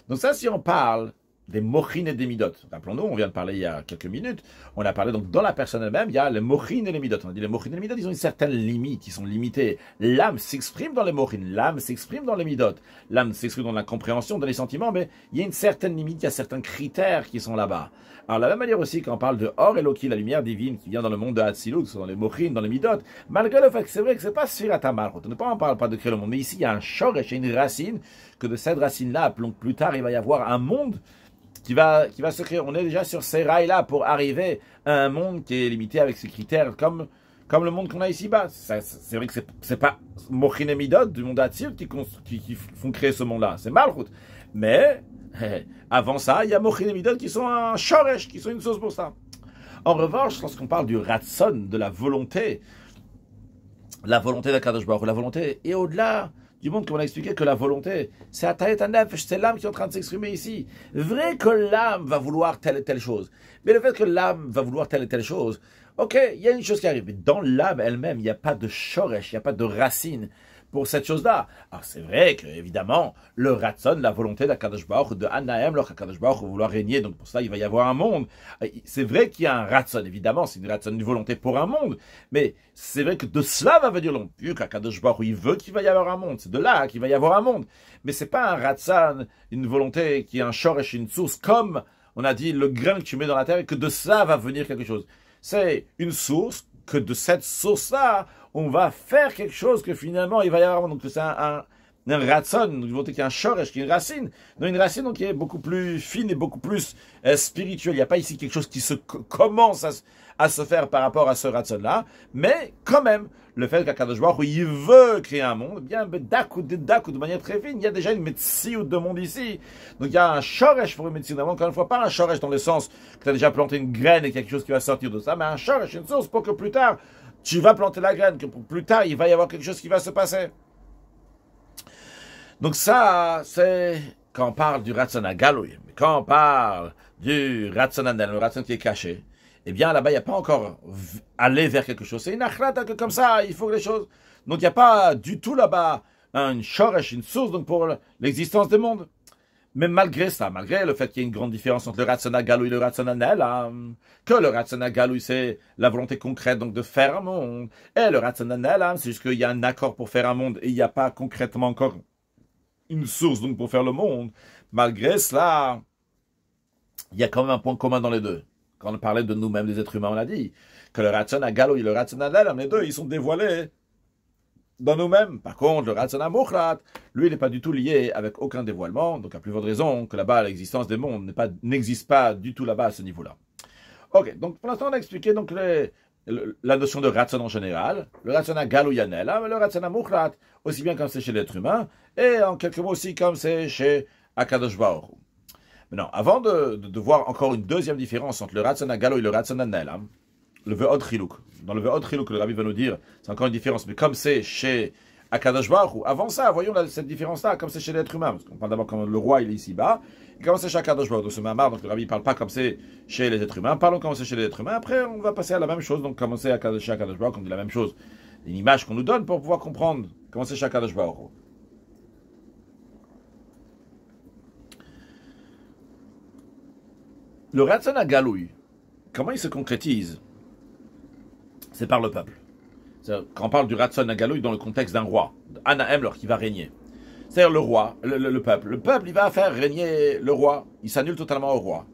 Donc ça, si on parle des mochines et des midot. Rappelons-nous, on vient de parler il y a quelques minutes, on a parlé donc dans la personne elle-même, il y a les mochines et les midot. On a dit les mochines et les midot, ils ont une certaine limite, ils sont limités. L'âme s'exprime dans les mochines, l'âme s'exprime dans les midot, l'âme s'exprime dans la compréhension, dans les sentiments, mais il y a une certaine limite, il y a certains critères qui sont là-bas. Alors, de la même manière aussi, quand on parle de Or Eloki, la lumière divine qui vient dans le monde de Hatzilut, dans les mochines, dans les midot, malgré le fait que c'est vrai que c'est pas Sfirat HaMalchut, on ne parle pas de créer le monde, mais ici il y a un shoresh, il y a une racine, que de cette racine-là, plus tard, il va y avoir un monde qui va se créer. On est déjà sur ces rails-là pour arriver à un monde qui est limité avec ses critères, comme le monde qu'on a ici-bas. C'est vrai que c'est pas Mochin et Midot du monde Hatzilut qui font créer ce monde-là. C'est Malchut. Mais, avant ça, il y a Mochin et Midot qui sont un shoresh, qui sont une source pour ça. En revanche, lorsqu'on parle du Ratson, de la volonté d'Akadosh Baruch Hu, la volonté est au-delà du monde, comme on a expliqué que la volonté, c'est Atayet HaNefesh, c'est l'âme qui est en train de s'exprimer ici. Vrai que l'âme va vouloir telle et telle chose. Mais le fait que l'âme va vouloir telle et telle chose, ok, il y a une chose qui arrive. Mais dans l'âme elle-même, il n'y a pas de shoresh, il n'y a pas de racine pour cette chose-là. Alors c'est vrai que, évidemment, le Ratson, la volonté d'Akadosh Baruch Hu, de Anahem, l'Akadosh Baruch Hu va vouloir régner, donc pour ça, il va y avoir un monde. C'est vrai qu'il y a un Ratson, évidemment, c'est une Ratson, une volonté pour un monde, mais c'est vrai que de cela va venir l'onde. Vu qu'Akadosh Baruch Hu, il veut qu'il va y avoir un monde, c'est de là qu'il va y avoir un monde. Mais c'est pas un Ratson, une volonté qui est un shoresh, une source, comme on a dit, le grain que tu mets dans la terre, et que de ça va venir quelque chose. C'est une source, que de cette source-là, on va faire quelque chose que finalement, il va y avoir. Donc, c'est un ratson, une volonté qui est un shoresh, qui est une racine. Non, une racine donc, qui est beaucoup plus fine et beaucoup plus spirituelle. Il n'y a pas ici quelque chose qui commence à se faire par rapport à ce ratson-là. Mais, quand même, le fait qu'Akadosh Baruch Hu, il veut créer un monde, eh bien, de manière très fine, il y a déjà une médecine de monde ici. Donc, il y a un shoresh pour une médecine. Encore une fois, pas un shoresh dans le sens que tu as déjà planté une graine et quelque chose qui va sortir de ça, mais un shoresh, une source pour que plus tard, tu vas planter la graine, que plus tard, il va y avoir quelque chose qui va se passer. Donc ça, c'est quand on parle du Ratson HaGalui. Mais quand on parle du Ratson HaNel, le Ratson qui est caché, eh bien là-bas, il n'y a pas encore aller vers quelque chose. C'est une achrata que comme ça, il faut que les choses... Donc il n'y a pas du tout là-bas une shoresh, une source donc pour l'existence des mondes. Mais malgré ça, malgré le fait qu'il y ait une grande différence entre le Ratson HaGalui et le Ratson HaNel, que le Ratson HaGalui, c'est la volonté concrète donc de faire un monde, et le Ratson HaNel, c'est juste qu'il y a un accord pour faire un monde, et il n'y a pas concrètement encore une source donc pour faire le monde. Malgré cela, il y a quand même un point commun dans les deux. Quand on parlait de nous-mêmes, des êtres humains, on a dit que le Ratson HaGalui et le Ratson HaNel, les deux, ils sont dévoilés dans nous-mêmes. Par contre, le Ratson HaMuchlat, lui, il n'est pas du tout lié avec aucun dévoilement. Donc, à plus forte raison que là-bas, l'existence des mondes n'existe pas du tout là-bas à ce niveau-là. Ok, donc pour l'instant, on a expliqué donc la notion de Ratson en général, le Ratson HaGalui Yanel, le Ratson HaMuchlat, aussi bien comme c'est chez l'être humain, et en quelques mots aussi comme c'est chez Akadosh Baruch Hu. Maintenant, avant de voir encore une deuxième différence entre le Ratson HaGalui et le Ratson HaNel, le Ve'od Chiluk. Dans le Ve'od Chiluk, le Rabbi va nous dire, c'est encore une différence, mais comme c'est chez Akadosh Baruch Hu, avant ça, voyons cette différence-là, comme c'est chez l'être humain, parce qu'on parle d'abord comme le roi, il est ici-bas, et comment c'est chez Akadosh Baruch Hu, donc ce Mamar, donc le Rabbi ne parle pas comme c'est chez les êtres humains, parlons comme c'est chez les êtres humains, après on va passer à la même chose, donc comment c'est chez Akadosh Baruch Hu, on dit la même chose, une image qu'on nous donne pour pouvoir comprendre comment c'est chez Akadosh Baruch Hu. Le Ratson HaGalui, comment il se concrétise? C'est par le peuple. Quand on parle du Ratson HaGalui dans le contexte d'un roi, Anahem, qui va régner. C'est-à-dire le roi, le peuple. Le peuple, il va faire régner le roi. Il s'annule totalement au roi.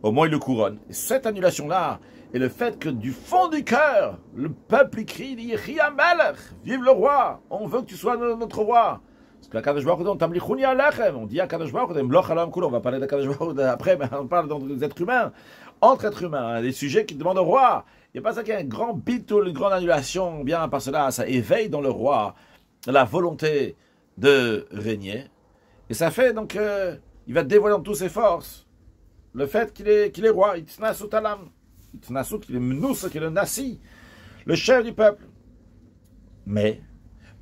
Au moins, il le couronne. Et cette annulation-là, et le fait que du fond du cœur, le peuple écrit, il dit, Ria Melech, vive le roi, on veut que tu sois notre roi. Parce que la Kadosh Baruch Hu, on dit à Kadosh Baruch Hu, on va parler de Kadosh Baruch Hu après, mais on parle des êtres humains, entre êtres humains, des sujets qui demandent au roi. Il n'y a pas ça qu'il y a un grand bitou, une grande annulation, bien par cela, ça éveille dans le roi la volonté de régner. Et ça fait donc, il va dévoiler dans toutes ses forces le fait qu'il est roi, il t'sna soutalam. Tnasout, qui est le Mnous, qui est le Nassi, le chef du peuple. Mais,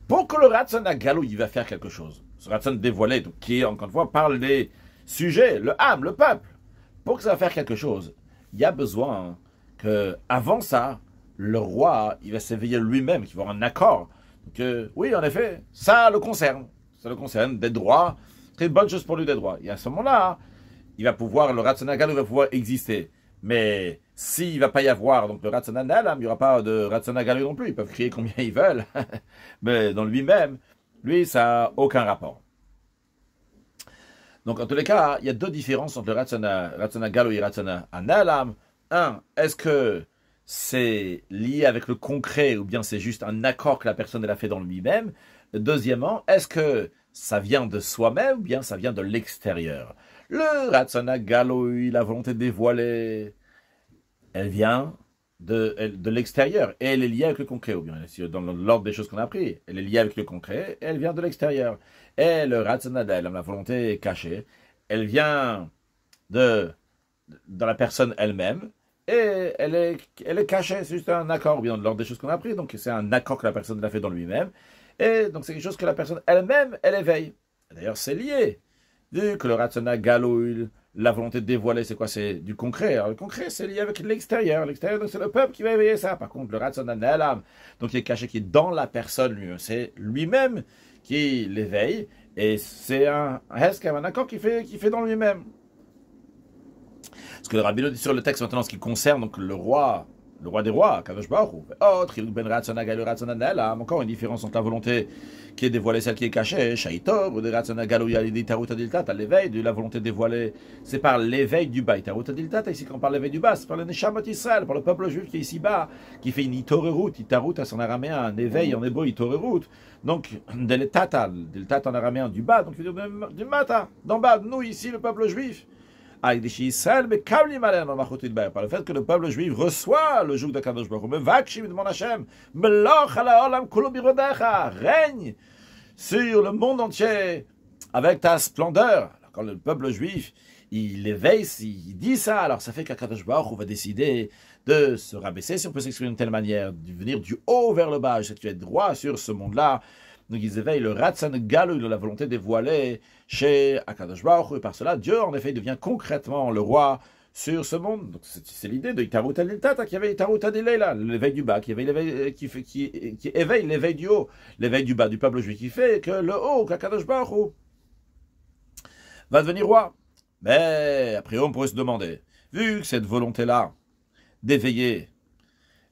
pour que le Ratzon Galou, il va faire quelque chose, ce Ratzon dévoilé, donc, qui, encore une fois, parle des sujets, le âme, le peuple, pour que ça va faire quelque chose, il y a besoin que, avant ça, le roi, il va s'éveiller lui-même, qu'il va avoir un accord. Donc, oui, en effet, ça le concerne. Ça le concerne d'être droit. C'est une bonne chose pour lui d'être droit. Et à ce moment-là, il va pouvoir, le Ratzon Galou va pouvoir exister. Mais s'il ne va pas y avoir, donc le Ratzon Nalam, il n'y aura pas de Ratzon Galou non plus. Ils peuvent crier combien ils veulent. Mais dans lui-même, lui, ça n'a aucun rapport. Donc, en tous les cas, il y a deux différences entre le Ratzon Galou et le Ratzon Nalam. Un, est-ce que c'est lié avec le concret ou bien c'est juste un accord que la personne elle a fait dans lui-même? Deuxièmement, est-ce que ça vient de soi-même ou bien ça vient de l'extérieur? Le Ratzon Galou, la volonté dévoilée, elle vient de l'extérieur et elle est liée avec le concret, ou bien dans l'ordre des choses qu'on a appris, elle est liée avec le concret et elle vient de l'extérieur. Et le Ratzon Nalam, la volonté cachée, elle vient dans la personne elle-même. Et elle est cachée, c'est juste un accord, bien, lors des choses qu'on a appris. Donc, c'est un accord que la personne a fait dans lui-même. Et donc, c'est quelque chose que la personne elle-même, elle éveille. D'ailleurs, c'est lié. Vu que le Ratzon Galou, la volonté de dévoiler, c'est quoi? C'est du concret. Alors, le concret, c'est lié avec l'extérieur. L'extérieur, donc, c'est le peuple qui va éveiller ça. Par contre, le Ratzon Nalam, donc, il est caché, qui est dans la personne lui-même. C'est lui-même qui l'éveille. Et c'est un accord qu'il fait dans lui-même. Ce que le Rabbi nous dit sur le texte maintenant, ce qui concerne donc le roi des rois, Kadosh Baruch Hu. Encore une différence entre la volonté qui est dévoilée, celle qui est cachée. Shaïtor, ou des Ratzon Galou, l'éveil de la volonté dévoilée, c'est par l'éveil du bas. Ici, quand on parle l'éveil du bas, c'est par le Neshamot Israël, par le peuple juif qui est ici-bas, qui fait une itorerut. Itarut, à son araméen, un éveil en hébreu, itorerut. Donc, deltata en araméen du bas, donc il veut dire du mata, d'en bas, nous ici, le peuple juif. Par le fait que le peuple juif reçoit le joug d'Akadosh Baruch Hu, règne sur le monde entier avec ta splendeur. Alors, quand le peuple juif il éveille, il dit ça, alors ça fait qu'Akadosh Baruch Hu va décider de se rabaisser, si on peut s'exprimer d'une telle manière, de venir du haut vers le bas, c'est-à-dire tu es droit sur ce monde-là. Donc ils éveillent le Ratzon Galou de la volonté dévoilée chez Akadosh Baruch Hu. Et par cela, Dieu en effet devient concrètement le roi sur ce monde. Donc c'est l'idée de Itarut Adiltata, qui avait Itarut Adilela, l'éveil du bas, qui éveille l'éveil du haut, l'éveil du bas du peuple juif, qui fait que le haut, qu'Akadosh Baruch Hu, va devenir roi. Mais après on pourrait se demander, vu que cette volonté-là d'éveiller,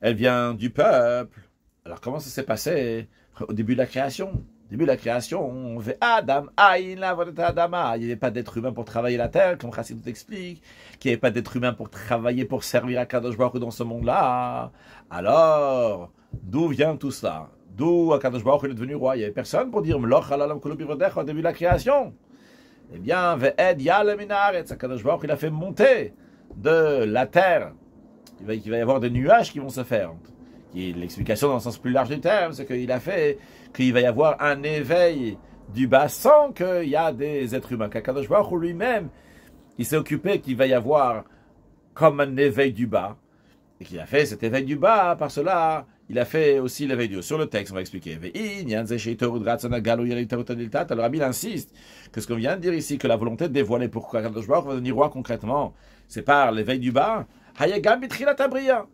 elle vient du peuple, alors comment ça s'est passé au début de la création? Au début de la création, on fait Adam, il n'y avait pas d'être humain pour travailler la terre, comme Chassidut nous explique, qu'il n'y avait pas d'être humain pour travailler, pour servir à Kadosh Baruch Hu dans ce monde-là. Alors, d'où vient tout cela? D'où Kadosh Baruch Hu est devenu roi? Il n'y avait personne pour dire Mloch halalam kolo birodecha au début de la création. Eh bien, Ve'ed yalem min haaretz, Kadosh Baruch Hu, il a fait monter de la terre. Il va y avoir des nuages qui vont se faire. L'explication dans le sens plus large du terme, c'est qu'il a fait qu'il va y avoir un éveil du bas sans qu'il y a des êtres humains. Kadosh Baruch Hu lui-même, il s'est occupé qu'il va y avoir comme un éveil du bas. Et qu'il a fait cet éveil du bas, par cela, il a fait aussi l'éveil du haut. Sur le texte, on va expliquer. Alors, il insiste que ce qu'on vient de dire ici, que la volonté de dévoiler pourquoi Kadosh Baruch Hu va devenir roi concrètement, c'est par l'éveil du bas.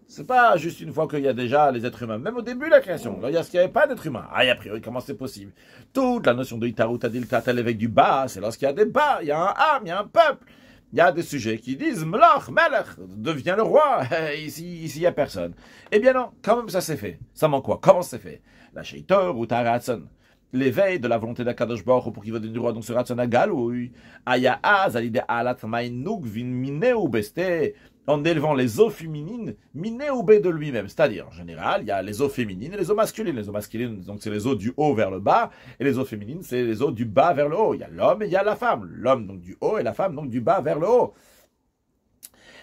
C'est pas juste une fois qu'il y a déjà les êtres humains. Même au début de la création, il y a ce qu'il n'y avait pas d'êtres humains. A priori, comment c'est possible? Toute la notion de Itarut Adiltata, l'éveil du bas, c'est lorsqu'il y a des bas, il y a un âme, il y a un peuple. Il y a des sujets qui disent Mloch, Melech, devient le roi. Ici, il n'y a personne. Eh bien non, quand même ça s'est fait. Ça manque quoi? Comment c'est fait? La Sheitor ou Taratzon. L'éveil de la volonté d'Akadosh Baruch Hu pour qu'il va devenir roi, donc ce Ratzon Galou, Ayaaz, alide alat maïnouk vin mineu beste, en élevant les eaux féminines, mineu de lui-même. C'est-à-dire, en général, il y a les eaux féminines et les eaux masculines. Les eaux masculines, donc c'est les eaux du haut vers le bas, et les eaux féminines, c'est les eaux du bas vers le haut. Il y a l'homme et il y a la femme. L'homme, donc du haut, et la femme, donc du bas vers le haut.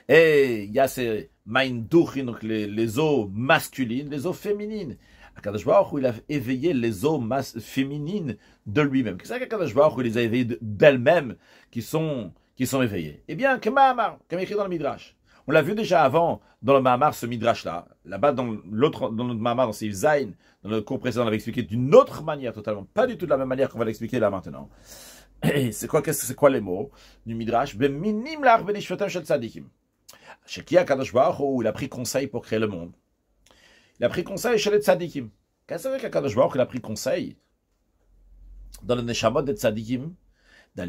Et il y a ces maïndouchin, donc les eaux masculines, les eaux féminines. Akadosh Baruch Hu, il a éveillé les eaux féminines de lui-même. C'est ça qu'Akadosh Baruch Hu, il les a éveillées d'elles-mêmes qui sont éveillées. Eh bien, comme écrit dans le Midrash, On l'a vu déjà avant dans le Mahamar, ce Midrash-là. Là-bas, dans notre Mahamar, dans Seif Zayin, dans le cours précédent, on l'avait expliqué d'une autre manière totalement. Pas du tout de la même manière qu'on va l'expliquer là maintenant. Et c'est quoi les mots du Midrash? Beminim lach benishvatam shel tzadikim. Chez qui Akadosh Baruch Hu, il a pris conseil pour créer le monde. Il a pris conseil chez les tzadikim. Qu'est-ce que c'est qu'Akadosh Baruch Hu, il a pris conseil dans le neshamot des tzadikim? Il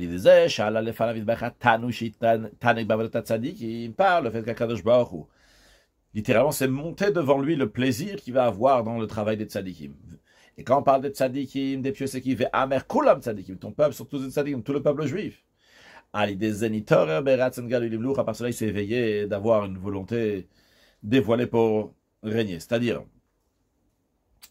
parle le fait qu'Akadosh Baruch Hu, littéralement, c'est monter devant lui le plaisir qu'il va avoir dans le travail des tzadikim. Et quand on parle des tzadikim, des pieux, c'est qui fait Amer Kulam tzadikim, ton peuple, surtout des tzadikim, tout le peuple juif. À l'idée zenitor, à part cela, il s'est éveillé d'avoir une volonté dévoilée pour régner. C'est-à-dire,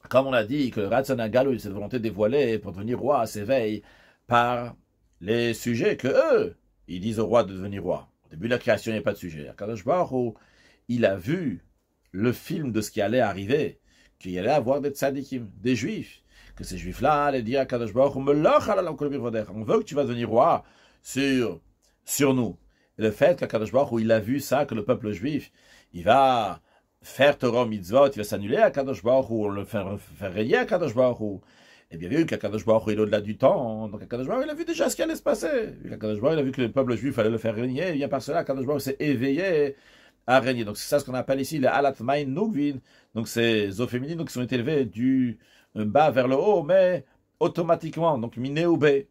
comme on a dit que le Ratzon Galou, cette volonté dévoilée pour devenir roi, s'éveille par les sujets que eux, ils disent au roi de devenir roi. Au début de la création, il n'y a pas de sujet. Akadosh Baruch Hu, il a vu le film de ce qui allait arriver, qu'il y allait avoir des tzadikim, des juifs, que ces juifs-là allaient dire à Akadosh Baruch Hu, on veut que tu vas devenir roi sur nous. Et le fait qu'Akadosh Baruch Hu, il a vu ça, que le peuple juif, il va faire Torah mitzvot, il va s'annuler à Akadosh Baruch Hu, on le faire régner à Akadosh Baruch Hu. Et bien vu qu'Akadosh Baruch Hu est au-delà du temps, donc Akadosh Baruch Hu, il a vu déjà ce qui allait se passer. Akadosh Baruch Hu, il a vu que le peuple juif allait le faire régner, et bien par cela, Akadosh Baruch Hu s'est éveillé à régner. Donc c'est ça ce qu'on appelle ici les Alat Maïn Nugvin, donc ces eaux féminines qui sont élevées du bas vers le haut, mais automatiquement, donc miné ou bé,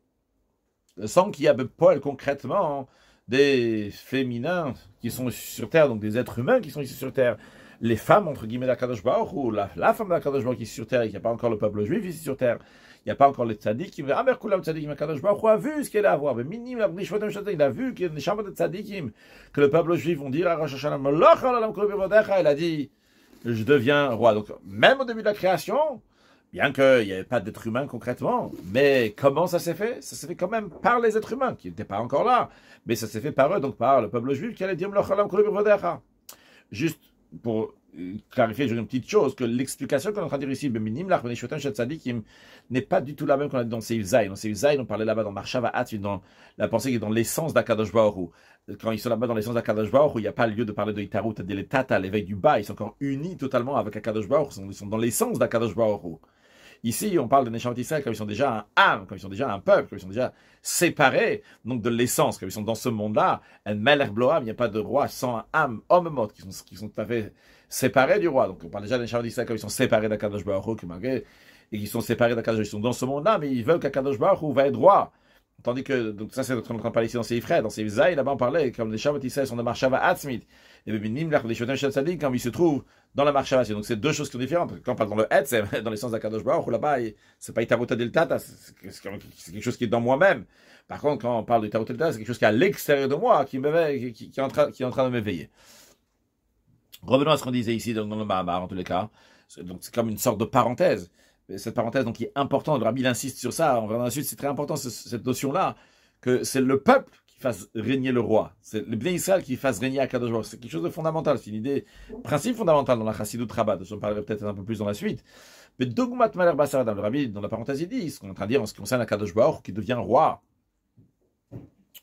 sans qu'il y ait poil concrètement des féminins qui sont sur terre, donc des êtres humains qui sont ici sur terre. Les femmes, entre guillemets, d'Akadosh Baruch Hu, la femme d'Akadosh Baruch Hu qui est sur terre, et qu'il n'y a pas encore le peuple juif ici sur terre, il n'y a pas encore les tzadikim, Amerkulam tzadikim, Akadosh Baruch Hu a vu ce qu'il allait avoir, il a vu qu'il y a des chambres de tzadikim, que le peuple juif vont dire à Rosh Hashanah, il a dit, je deviens roi. Donc, même au début de la création, bien qu'il n'y avait pas d'être humain concrètement, mais comment ça s'est fait? Ça s'est fait quand même par les êtres humains, qui n'étaient pas encore là, mais ça s'est fait par eux, donc par le peuple juif qui allait dire, juste pour clarifier une petite chose, que l'explication qu'on est en train de dire ici, n'est pas du tout la même qu'on a dit dans Seif Zayin. Dans Seif Zayin, on parlait là-bas dans Marshava Atzvi, dans la pensée qui est dans l'essence d'Akadosh Baruch Hu. Quand ils sont là-bas dans l'essence d'Akadosh Baruch Hu, il n'y a pas lieu de parler de Itarut, de Tata, l'éveil du bas, ils sont encore unis totalement avec Akadosh Baruch Hu, ils sont dans l'essence d'Akadosh Baruch Hu. Ici, on parle de Neshamat Israël quand ils sont déjà un âme, quand ils sont déjà un peuple, quand ils sont déjà séparés, donc de l'essence, quand ils sont dans ce monde-là. Un Melech Bloam, il n'y a pas de roi sans un âme, homme mort, qui sont tout à fait séparés du roi. Donc on parle déjà de Neshamat Israël quand ils sont séparés d'Akadosh Baruch Hu, et qu'ils sont séparés d'Akadosh, ils sont dans ce monde-là, mais ils veulent qu'Akadosh Baruch Hu va être roi. Tandis que, donc ça c'est notre train de parler ici dans ses frères, dans ses Zaï, là-bas on parlait, comme les Shabbat Israël sont de Marshava Atzmit, et Bebinim, les Shotem Shel Tzadik, quand ils se trouvent dans la Marshava. Donc c'est deux choses qui sont différentes. Quand on parle dans le Hetz, c'est dans l'essence d'Akadosh Baruch Hu, là-bas, c'est pas Itaruta del Tata, c'est quelque chose qui est dans moi-même. Par contre, quand on parle d'Itaruta del Tata, c'est quelque chose qui est à l'extérieur de moi, qui est en train de m'éveiller. Revenons à ce qu'on disait ici dans le Mahamar, en tous les cas. Donc c'est comme une sorte de parenthèse. Cette parenthèse donc qui est importante, le Rabbi il insiste sur ça, on verra dans la suite, c'est très important cette notion-là, que c'est le peuple qui fasse régner le roi, c'est le Bnei Israël qui fasse régner Akadosh Baruch Hu, c'est quelque chose de fondamental, c'est une idée, principe fondamental dans la Chassidut Rabbah, j'en parlerai peut-être un peu plus dans la suite, mais Dogmat Maler Basaradam, le Rabbi dans la parenthèse il dit, ce qu'on est en train de dire en ce qui concerne Akadosh Baruch Hu, qui devient roi,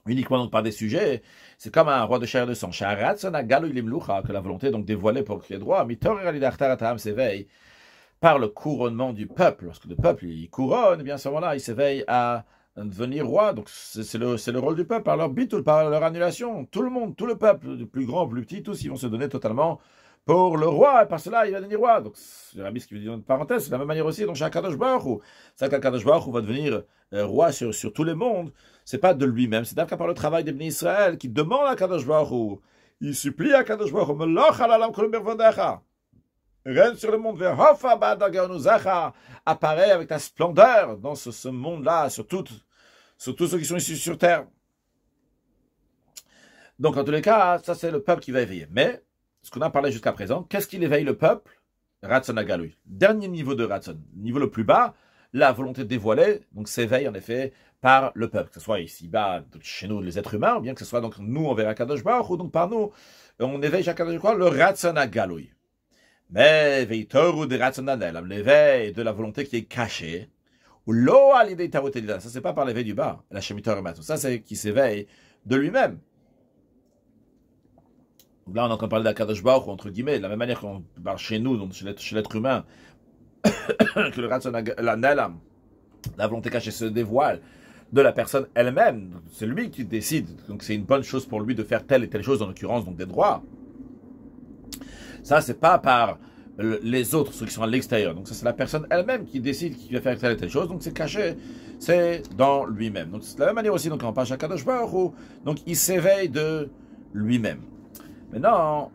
uniquement donc par des sujets, c'est comme un roi de chair et de sang, que la volonté donc dévoilée pour créer droit, s'éveille par le couronnement du peuple. Lorsque le peuple il couronne, eh bien à ce moment-là, il s'éveille à devenir roi. Donc c'est le rôle du peuple, par leur bitul, par leur annulation. Tout le monde, tout le peuple, le plus grand, le plus petit, tous, ils vont se donner totalement pour le roi, et par cela, il va devenir roi. Donc, le Rabbi, ce qui veut dire une parenthèse, c'est de la même manière aussi, donc chez Akadosh Baruch Hu. C'est qu'Akadosh Baruch Hu va devenir roi sur tous les mondes. C'est pas de lui-même, c'est d'abord par le travail des Bnei Israël qui demande à Akadosh Baruch Hu. Il supplie à Akadosh Baruch Hu, Meloch alalam kol mervodecha. Règne sur le monde, apparaît avec ta splendeur dans ce monde-là, sur tous ceux qui sont ici sur terre. Donc, en tous les cas, ça c'est le peuple qui va éveiller. Mais, ce qu'on a parlé jusqu'à présent, qu'est-ce qui éveille le peuple? Ratzon Agalui. Dernier niveau de Ratzon. Niveau le plus bas, la volonté dévoilée, donc s'éveille en effet par le peuple. Que ce soit ici-bas, chez nous, les êtres humains, ou bien que ce soit donc nous envers Akadosh Baruch Hu, donc par nous, on éveille Akadosh Baruch Hu, le Ratzon Agalui. Mais veitoru de ratzonadelam, l'éveil de la volonté qui est cachée, ou lo alidei tarotelida, ça c'est pas par l'éveil du bas, la shemitor mato, ça c'est qui s'éveille de lui-même. Donc là, on est en train de parler d'Akadosh Baruch Hu, entre guillemets, de la même manière qu'on parle chez nous, donc chez l'être humain, que le Ratzon Nelam, la volonté cachée se dévoile de la personne elle-même. C'est lui qui décide. Donc c'est une bonne chose pour lui de faire telle et telle chose, en l'occurrence, donc des droits. Ça, c'est pas par les autres, ceux qui sont à l'extérieur. Donc ça, c'est la personne elle-même qui décide qui va faire telle et telle chose. Donc c'est caché, c'est dans lui-même. Donc c'est de la même manière aussi, donc quand on parle à Kadosh Baruch Hu, donc il s'éveille de lui-même. Maintenant,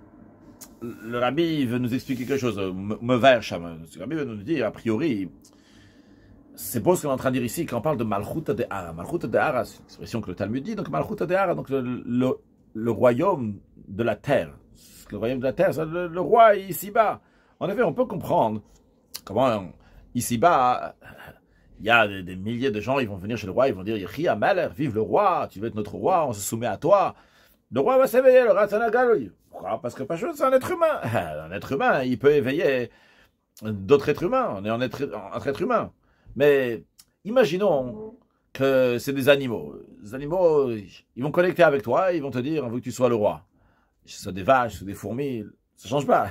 le rabbi veut nous expliquer quelque chose. Mever Shama. Le rabbi veut nous dire, a priori, c'est beau ce qu'on est en train de dire ici, quand on parle de Malchut De'ara. Malchut De'ara, c'est une expression que le Talmud dit. Donc Malchut De'ara, donc le royaume de la terre. Le royaume de la terre, c'est le roi ici-bas. En effet, on peut comprendre comment ici-bas, il y a des milliers de gens, ils vont venir chez le roi, ils vont dire, Yehi Amalek, vive le roi, tu veux être notre roi, on se soumet à toi. Le roi va s'éveiller, le Ratzon Galoui. Pourquoi? Parce que c'est un être humain. Un être humain, il peut éveiller d'autres êtres humains. On est entre êtres humains. Mais imaginons que c'est des animaux. Les animaux, ils vont connecter avec toi, ils vont te dire, on veut que tu sois le roi. Ce soit des vaches, ce soit des fourmis, ça ne change pas.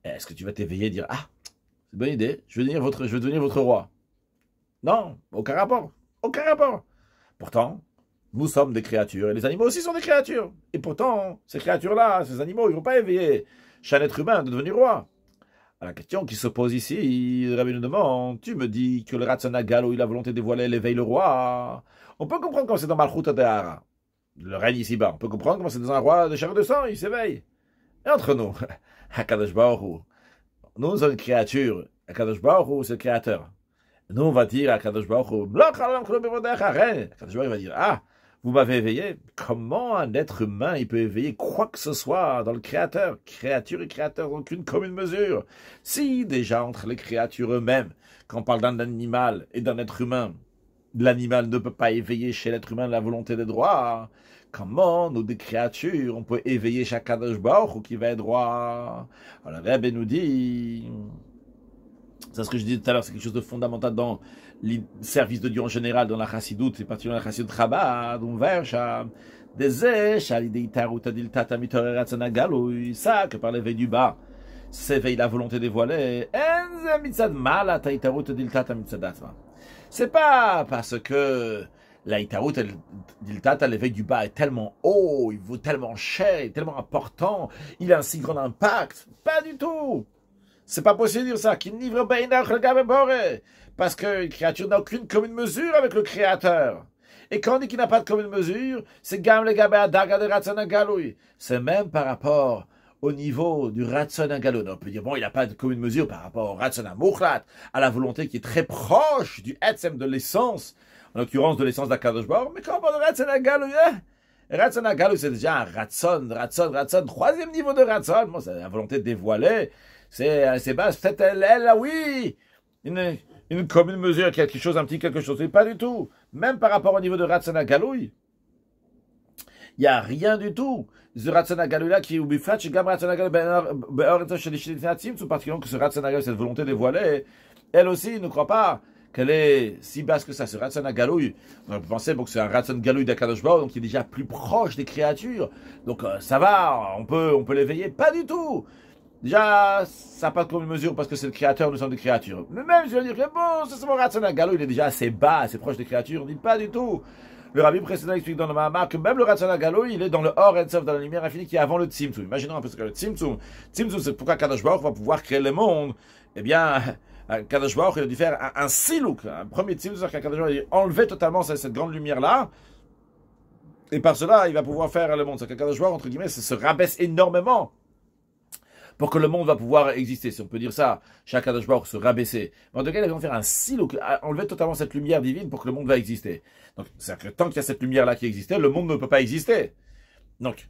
Est-ce que tu vas t'éveiller et dire, ah, c'est une bonne idée, je veux devenir votre roi? Non, aucun rapport. Aucun rapport. Pourtant, nous sommes des créatures, et les animaux aussi sont des créatures. Et pourtant, ces créatures-là, ces animaux, ils ne vont pas éveiller chaque être humain de devenir roi. Alors, la question qui se pose ici, le rabbi nous demande, tu me dis que le Ratzon Galo, il a volonté de dévoiler l'éveil le roi. On peut comprendre quand c'est dans Malchut De'ara, le règne ici-bas. On peut comprendre comment c'est dans un roi de chair et de sang, il s'éveille. Et entre nous, Akadosh Baruch Hu, nous sommes une créature, Akadosh Baruch Hu, c'est le créateur. Nous, on va dire à Akadosh Baruch Hu, Akadosh Baruch Hu va dire, ah, vous m'avez éveillé. Comment un être humain, il peut éveiller quoi que ce soit dans le créateur? Créature et créateur n'ont qu'une commune mesure. Si, déjà, entre les créatures eux-mêmes, quand on parle d'un animal et d'un être humain, l'animal ne peut pas éveiller chez l'être humain la volonté des droits. Comment, nous, des créatures, on peut éveiller chaque Kadosh Baruch Hu qui va être droit? Alors, le Rebbe nous dit, c'est ce que je disais tout à l'heure, c'est quelque chose de fondamental dans le service de Dieu en général, dans la chassidoute, et particulièrement la chassidoute Chabad, on verse ça, que par l'éveil du bas, s'éveille la volonté dévoilée. C'est pas parce que la Itaout, l'éveil du bas est tellement haut, il vaut tellement cher, il est tellement important, il a un si grand impact. Pas du tout. C'est pas possible de dire ça. Parce qu'une créature n'a aucune commune mesure avec le Créateur. Et quand on dit qu'il n'a pas de commune mesure, c'est Gam le Gabé Adaga de Ratzon Galoui. C'est même par rapport au niveau du Ratzon Galoui. On peut dire, bon, il n'a pas de commune mesure par rapport au Ratzon Mouchlat, à la volonté qui est très proche du Etzem de l'essence, en l'occurrence de l'essence d'Akadosh Baruch. Mais quand on parle de Ratzon Galoui, Ratzon Galoui, c'est déjà un Ratzon, troisième niveau de Ratzon. Bon, c'est la volonté dévoilée. C'est bas, peut-être elle, oui, une commune mesure, quelque chose, un petit quelque chose. Mais pas du tout. Même par rapport au niveau de Ratzon Galoui, il n'y a rien du tout. Ce Ratzon Galoui là qui est Ubifrat, chez Gam Ratzon Galoui, particulièrement que ce Ratzon Galoui, cette volonté dévoilée, elle aussi ne croit pas qu'elle est si basse que ça. Ce Ratzon Galoui, on peut penser que c'est un Ratzon Galoui d'Akadosh Baruch, donc qui est déjà plus proche des créatures. Donc ça va, on peut l'éveiller. Pas du tout. Déjà, ça n'a pas de commune mesure parce que c'est le créateur, nous sommes des créatures. Mais même, je veux dire que bon, c'est mon Ratzon Galoui, il est déjà assez bas, assez proche des créatures. On ne dit pas du tout. Le rabbi précédent explique dans le Mahamar que même le Ratzon Galoui, il est dans le Or Etzof, dans la lumière infinie qui est avant le Tzimtzum. Imaginons un peu ce que le Tzimtzum. Tzimtzum, c'est pourquoi Kadosh Baruch va pouvoir créer le monde. Eh bien, Kadosh Baruch, il a dû faire un silouk, un premier Tzimtzum, c'est-à-dire qu'Kadosh Baruch a dû enlever totalement cette grande lumière-là. Et par cela, il va pouvoir faire le monde. C'est-à-dire que Kadosh Baruch, entre guillemets, se rabaisse énormément pour que le monde va pouvoir exister, si on peut dire ça, chaque Kadosh Baruch se rabaisser. Mais en tout cas, ils vont faire un silo, enlever totalement cette lumière divine pour que le monde va exister. Donc, c'est-à-dire que tant qu'il y a cette lumière-là qui existait, le monde ne peut pas exister. Donc,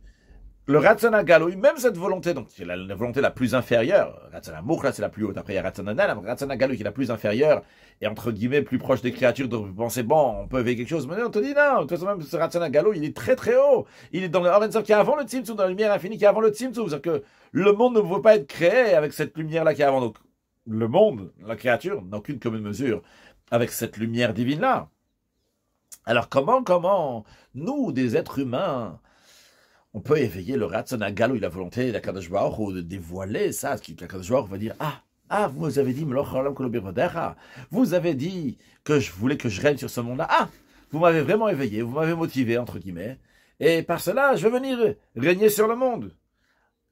le Ratzon Galoui, même cette volonté, donc c'est la volonté la plus inférieure, Ratzon Mouchlat c'est la plus haute, après il y a Ratzon Nelam, Ratzon Galoui qui est la plus inférieure, et entre guillemets plus proche des créatures, donc vous pensez, bon, on peut éveiller quelque chose, mais non, on te dit non, de toute façon même ce Ratzon Galoui, il est très très haut, il est dans le Or qui est avant le Tzimtzum, dans la lumière infinie qui est avant le Tzimtzum, c'est-à-dire que le monde ne peut pas être créé avec cette lumière-là qui est avant, donc le monde, la créature, n'a aucune commune mesure avec cette lumière divine-là. Alors comment, nous, des êtres humains, on peut éveiller le Ratzon Galui, la volonté d'Akadosh Baruch Hu, de dévoiler ça, ce qu'Akadosh Baruch Hu va dire, vous avez dit, vous avez dit que je voulais que je règne sur ce monde-là. Vous m'avez vraiment éveillé, vous m'avez motivé, entre guillemets, et par cela, je vais venir régner sur le monde.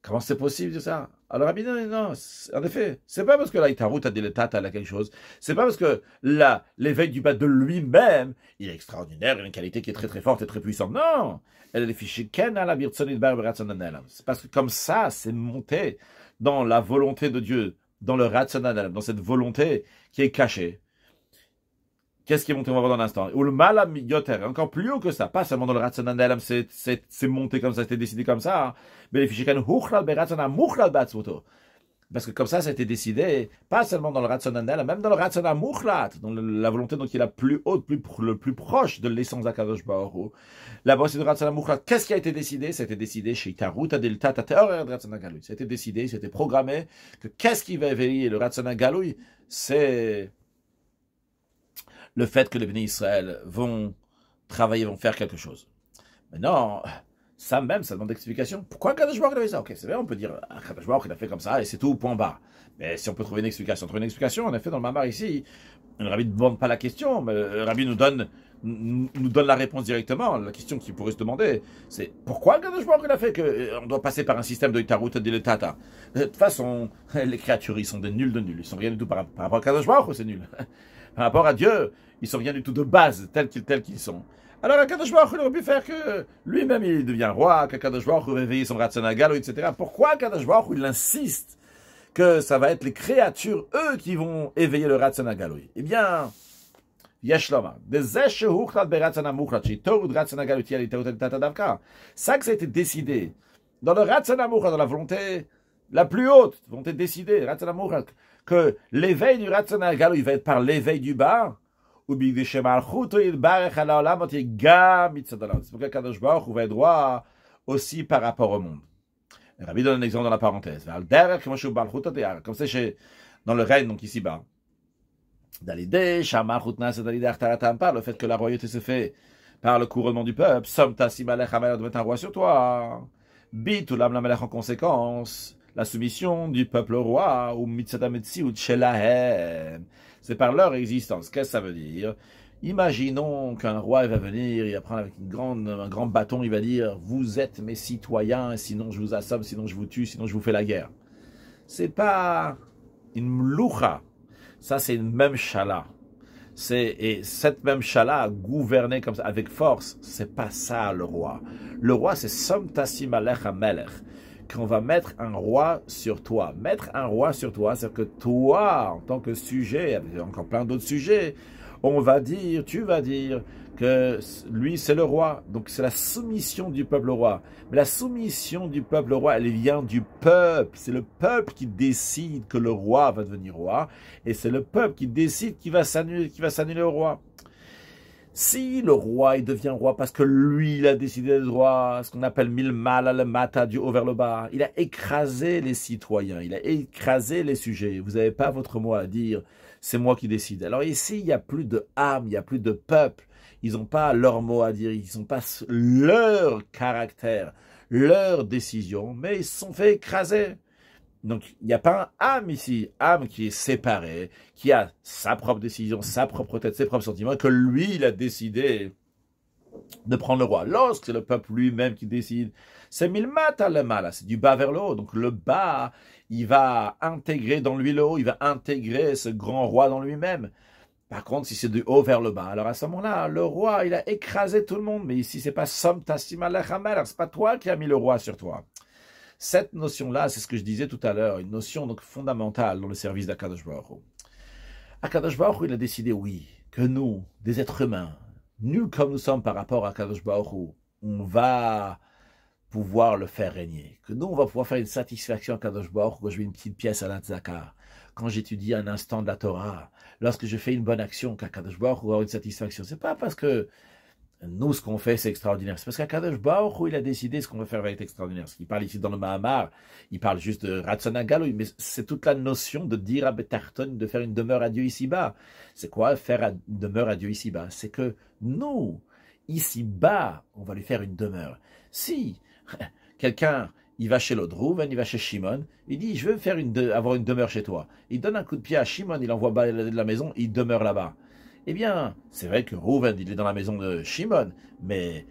Comment c'est possible de ça? Alors, Rabbi, non, en effet, c'est pas parce que là, Itarout a diletat à quelque chose, c'est pas parce que là, l'éveil du bas de lui-même, il est extraordinaire, il a une qualité qui est très très forte et très puissante. Non! Elle est fichée ken à la birtsonit bar beratzonanel. C'est parce que comme ça, c'est monté dans la volonté de Dieu, dans le ratzonanel, dans cette volonté qui est cachée. Qu'est-ce qui est monté, on va voir dans l'instant. Ou le malam yoter, encore plus haut que ça, pas seulement dans le ratzonanel, c'est monté comme ça, c'était décidé comme ça, mais les fichés ken huchlal beratzonam muchlal batzvoto. Parce que comme ça a été décidé, pas seulement dans le Ratzonanel, même dans le Ratzonam Muchlat, dans la volonté donc qui est la plus haute, le plus proche de l'essence d'Akadosh Baruch Hu. La volonté de Ratzonam Muchlat, qu'est-ce qui a été décidé? Ça a été décidé chez Tarut Adelta Tateor de Ratzonam Galoui. Ça a été décidé, c'était programmé que qu'est-ce qui va éveiller le Ratzonam Galoui? C'est le fait que les bénis Israël vont travailler, vont faire quelque chose. Maintenant, ça même, ça demande explication. Pourquoi Kadosh Baruch Hu a fait ça? Ok, c'est vrai, on peut dire, Kadosh Baruch Hu il a fait comme ça, et c'est tout, point barre. Mais si on peut trouver une explication, en effet, dans le Mamar ici, le Rabbi ne demande pas la question, mais le Rabbi nous donne la réponse directement. La question qu'il pourrait se demander, c'est pourquoi Kadosh Baruch Hu il a fait qu'on doit passer par un système de Itarut et de Tata? De toute façon, les créatures, ils sont des nuls de nuls. Ils sont rien du tout par rapport à Kadosh Baruch Hu, c'est nul. Par rapport à Dieu, ils sont rien du tout de base, tels qu'ils sont. Alors, Akadosh Baruch Hu aurait pu faire que lui-même il devient roi, qu'Akadosh Baruch Hu réveille son Ratzon Galui, etc. Pourquoi Akadosh Baruch Hu il insiste que ça va être les créatures, eux, qui vont éveiller le Ratzon Galui? Eh bien, Yeshloma, ça que ça a été décidé dans le Ratzon Amuchlat, dans la volonté la plus haute, volonté décidée, Ratzon Amuchlat, que l'éveil du Ratzon Galui va être par l'éveil du bas. C'est pour que Kadosh Baruch Hu va être droit aussi par rapport au monde. Le Rabbi donne un exemple dans la parenthèse. Comme c'est dans le règne, donc ici-bas. Le fait que la royauté se fait par le couronnement du peuple. De mettre un roi sur toi. En conséquence, la soumission du peuple au roi, ou c'est par leur existence. Qu'est-ce que ça veut dire? Imaginons qu'un roi va venir, il va prendre avec un grand bâton, il va dire « Vous êtes mes citoyens, sinon je vous assomme, sinon je vous tue, sinon je vous fais la guerre. » C'est pas une mloucha. Ça, c'est une même chala. Et cette même chala, gouvernée comme ça, avec force, c'est pas ça le roi. Le roi, c'est Som Tassim Alech HaMelech. Qu'on va mettre un roi sur toi. Mettre un roi sur toi, c'est que toi, en tant que sujet, avec encore plein d'autres sujets, tu vas dire que lui, c'est le roi. Donc, c'est la soumission du peuple au roi. Mais la soumission du peuple au roi, elle vient du peuple. C'est le peuple qui décide que le roi va devenir roi. Et c'est le peuple qui décide qu'il va s'annuler au roi. Si le roi, il devient roi parce que lui, il a décidé d'être roi, ce qu'on appelle milmal al mata, du haut vers le bas, il a écrasé les citoyens, il a écrasé les sujets. Vous n'avez pas votre mot à dire, c'est moi qui décide. Alors ici, il n'y a plus de âme, il n'y a plus de peuple. Ils n'ont pas leur mot à dire, ils n'ont pas leur caractère, leur décision, mais ils se sont fait écraser. Donc, il n'y a pas un âme ici, âme qui est séparée, qui a sa propre décision, sa propre tête, ses propres sentiments, que lui, il a décidé de prendre le roi. Lorsque c'est le peuple lui-même qui décide, c'est milmat al-mala, c'est du bas vers le haut. Donc, le bas, il va intégrer dans lui le haut, il va intégrer ce grand roi dans lui-même. Par contre, si c'est du haut vers le bas, alors à ce moment-là, le roi, il a écrasé tout le monde. Mais ici, c'est pas Som Tassim Alech HaMelech, c'est pas toi qui as mis le roi sur toi. Cette notion-là, c'est ce que je disais tout à l'heure, une notion donc fondamentale dans le service d'Akadosh Baruch Hu. Akadosh Baruch Hu, il a décidé, oui, que nous, des êtres humains, nuls comme nous sommes par rapport à Akadosh Baruch Hu, on va pouvoir le faire régner. Que nous, on va pouvoir faire une satisfaction à Akadosh Baruch Hu quand je mets une petite pièce à la tzaka, quand j'étudie un instant de la Torah, lorsque je fais une bonne action, qu'Akadosh Baruch Hu aura une satisfaction. C'est pas parce que nous, ce qu'on fait, c'est extraordinaire. C'est parce qu'Akadosh Baruch Hu, il a décidé ce qu'on va faire va être extraordinaire. Ce qu'il parle ici dans le Mahamar, il parle juste de Ratzon Galui, mais c'est toute la notion de dire à Betarton, de faire une demeure à Dieu ici-bas. C'est quoi faire une demeure à Dieu ici-bas? C'est que nous, ici-bas, on va lui faire une demeure. Si Quelqu'un, il va chez l'autre Rouven, il va chez Shimon, il dit, je veux faire avoir une demeure chez toi. Il donne un coup de pied à Shimon, il envoie balader de la maison, il demeure là-bas. Eh bien, c'est vrai que Rouven, il est dans la maison de Shimon, mais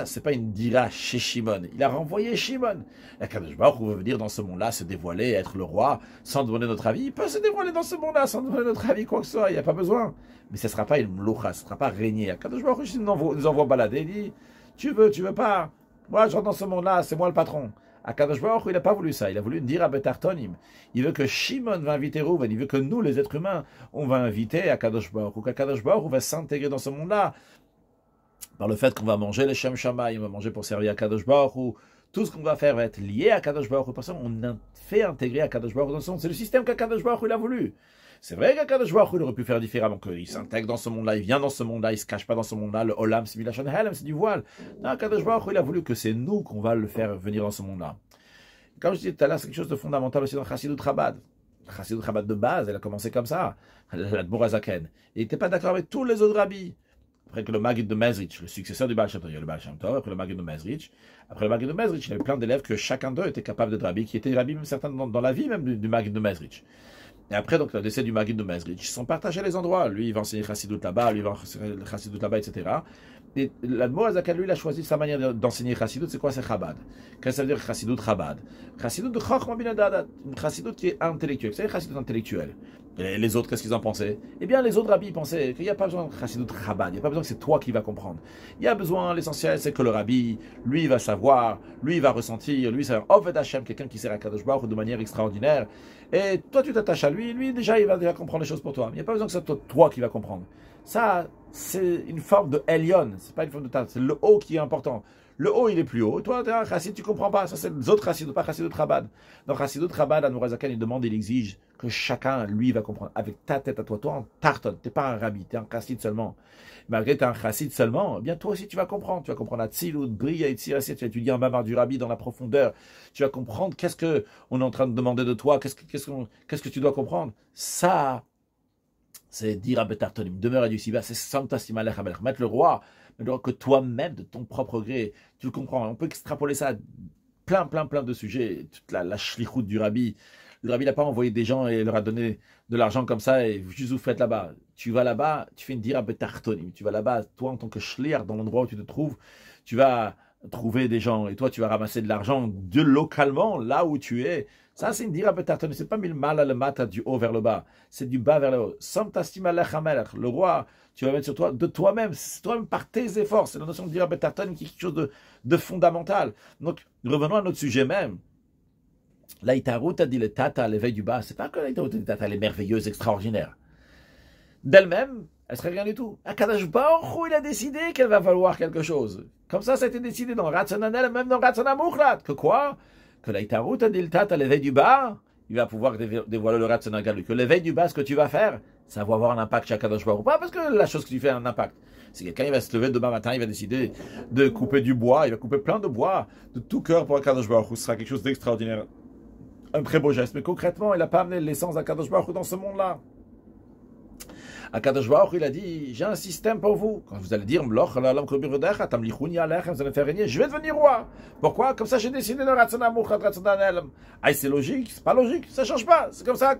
c'est pas une dira chez Shimon. Il a renvoyé Shimon. Et Kadosh Baruch Hu veut venir dans ce monde-là, se dévoiler, être le roi, sans demander notre avis. Il peut se dévoiler dans ce monde-là, sans demander notre avis, quoi que ce soit, il n'y a pas besoin. Mais ce ne sera pas une mloucha, ce ne sera pas régner. Kadosh Baruch Hu nous envoie balader, il dit, tu veux pas. Moi, je rentre dans ce monde-là, c'est moi le patron. Akadosh Baruch Hu, il n'a pas voulu ça. Il a voulu dire à Betartonim. Il veut que Shimon va inviter Rouven. Il veut que nous, les êtres humains, on va inviter Akadosh Baruch Hu. Qu'Akadosh Baruch Hu va s'intégrer dans ce monde-là par le fait qu'on va manger les Shem Shammai, on va manger pour servir Akadosh Baruch Hu. Tout ce qu'on va faire va être lié à Akadosh Baruch Hu. Parce qu'on a fait intégrer Akadosh Baruch Hu dans ce monde. C'est le système qu'Akadosh Baruch Hu a voulu. C'est vrai qu'Akadosh Baruch Hu aurait pu faire différemment, qu'il s'intègre dans ce monde-là, il vient dans ce monde-là, il ne se cache pas dans ce monde-là. Le Olam, c'est Milachon Helem, c'est du voile. Non, Akadosh Baruch Hu, il a voulu que c'est nous qu'on va le faire venir dans ce monde-là. Comme je disais tout à l'heure, c'est quelque chose de fondamental aussi dans Chassidut Chabad. Chassidut Chabad de base, elle a commencé comme ça. L'Admor Hazaken. Il n'était pas d'accord avec tous les autres rabbis. Après que le Maggid de Mezrich, le successeur du Baal Shem Tov, il y a le Baal Shem Tov, après le Maggid de Mezrich. Après le Maggid de Mezrich, il y avait plein d'élèves que chacun d'eux était capable d'être rabbi, qui étaient rabbis, même certains dans la vie même du Maggid de Mezrich. Et après, donc, le décès du Maggid de Mezrich, ils sont partagés les endroits. Lui, il va enseigner Chassidut là-bas, lui, il va enseigner Chassidut là-bas, etc. Et l'Admor Hazaken, lui, il a choisi sa manière d'enseigner Chassidut, c'est quoi? C'est Chabad. Qu'est-ce que ça veut dire Chassidut Chabad? Chassidut de Chochma bin Adadat, une Chassidut qui est intellectuelle. C'est une Chassidut intellectuelle. Et les autres, qu'est-ce qu'ils en pensaient? Eh bien, les autres rabbis pensaient qu'il n'y a pas besoin de Chassidut Chabad, il n'y a pas besoin que c'est toi qui vas comprendre. Il y a besoin, l'essentiel, c'est que le rabbi, lui, il va savoir, lui, il va ressentir, lui, c'est un Oved Hashem, quelqu'un qui sert à Kadosh Baruch Hu de manière extraordinaire. Et toi, tu t'attaches à lui, lui, déjà, il va déjà comprendre les choses pour toi. Il n'y a pas besoin que ce soit toi qui vas comprendre. Ça, c'est une forme de Elion, c'est pas une forme de Tat, c'est le haut qui est important. Le haut, il est plus haut. Toi, tu es un chassid, tu comprends pas. Ça, c'est les autres chassids, pas chassid de Chabad. Dans chassid de Chabad, Admor Hazaken, il demande, il exige que chacun, lui, va comprendre. Avec ta tête à toi. Toi, en tarton, tu n'es pas un rabbi, tu es un chassid seulement. Malgré que tu es un chassid seulement, eh bien, toi aussi, tu vas comprendre. Tu vas comprendre Atzilut, Bria, Yitzir, tu vas étudier un mamar du rabbi dans la profondeur. Tu vas comprendre qu'est-ce qu'on est en train de demander de toi, qu'est-ce que tu dois comprendre. Ça, c'est dire à Betartonim, demeure à du Siba, c'est Santasim Alech Amelech, mettre le roi, mais que toi-même, de ton propre gré, tu le comprends. On peut extrapoler ça à plein de sujets, toute la shlichut du rabbi. Le rabbi n'a pas envoyé des gens et leur a donné de l'argent comme ça et juste vous faites là-bas. Tu vas là-bas, tu fais une dira Betartonim. Tu vas là-bas, toi en tant que shliach, dans l'endroit où tu te trouves, tu vas trouver des gens et toi tu vas ramasser de l'argent de localement, là où tu es. Ça, c'est une dira Betartonim. C'est pas mille mal à le mat du haut vers le bas. C'est du bas vers le haut. Samtastim alech hamelech. Le roi, tu vas mettre sur toi, de toi-même. C'est toi-même par tes efforts. C'est la notion de dira Betartonim qui est quelque chose de fondamental. Donc, revenons à notre sujet même. L'Aïtarut a dit le tata, l'éveil du bas. C'est pas que l'Aïtarut a dit le tata, elle est merveilleuse, extraordinaire. D'elle-même, elle serait rien du tout. Akadosh Baruch Hu, il a décidé qu'elle va valoir quelque chose. Comme ça a été décidé dans Ratzonanel, même dans Ratzonamouchlat. Que quoi? Que l'Aïtarut a dit le tata, l'éveil du bas, il va pouvoir dévoiler le Ratzonanel. Que l'éveil du bas, ce que tu vas faire, ça va avoir un impact chez Akadosh Baruch Hu. Pas parce que la chose que tu fais a un impact. Si quelqu'un il va se lever demain matin, il va décider de couper du bois, il va couper plein de bois, de tout cœur pour Akadosh Baruch Hu. Ce sera quelque chose d'extraordinaire. Un très beau geste. Mais concrètement, il n'a pas amené l'essence d'Akadosh Baruch Hu dans ce monde-là. Akadosh Baruch Hu, il a dit, j'ai un système pour vous. Quand vous allez dire, vous allez me faire régner, je vais devenir roi. Pourquoi? Comme ça, j'ai décidé de c'est logique, c'est pas logique, ça change pas. C'est comme ça,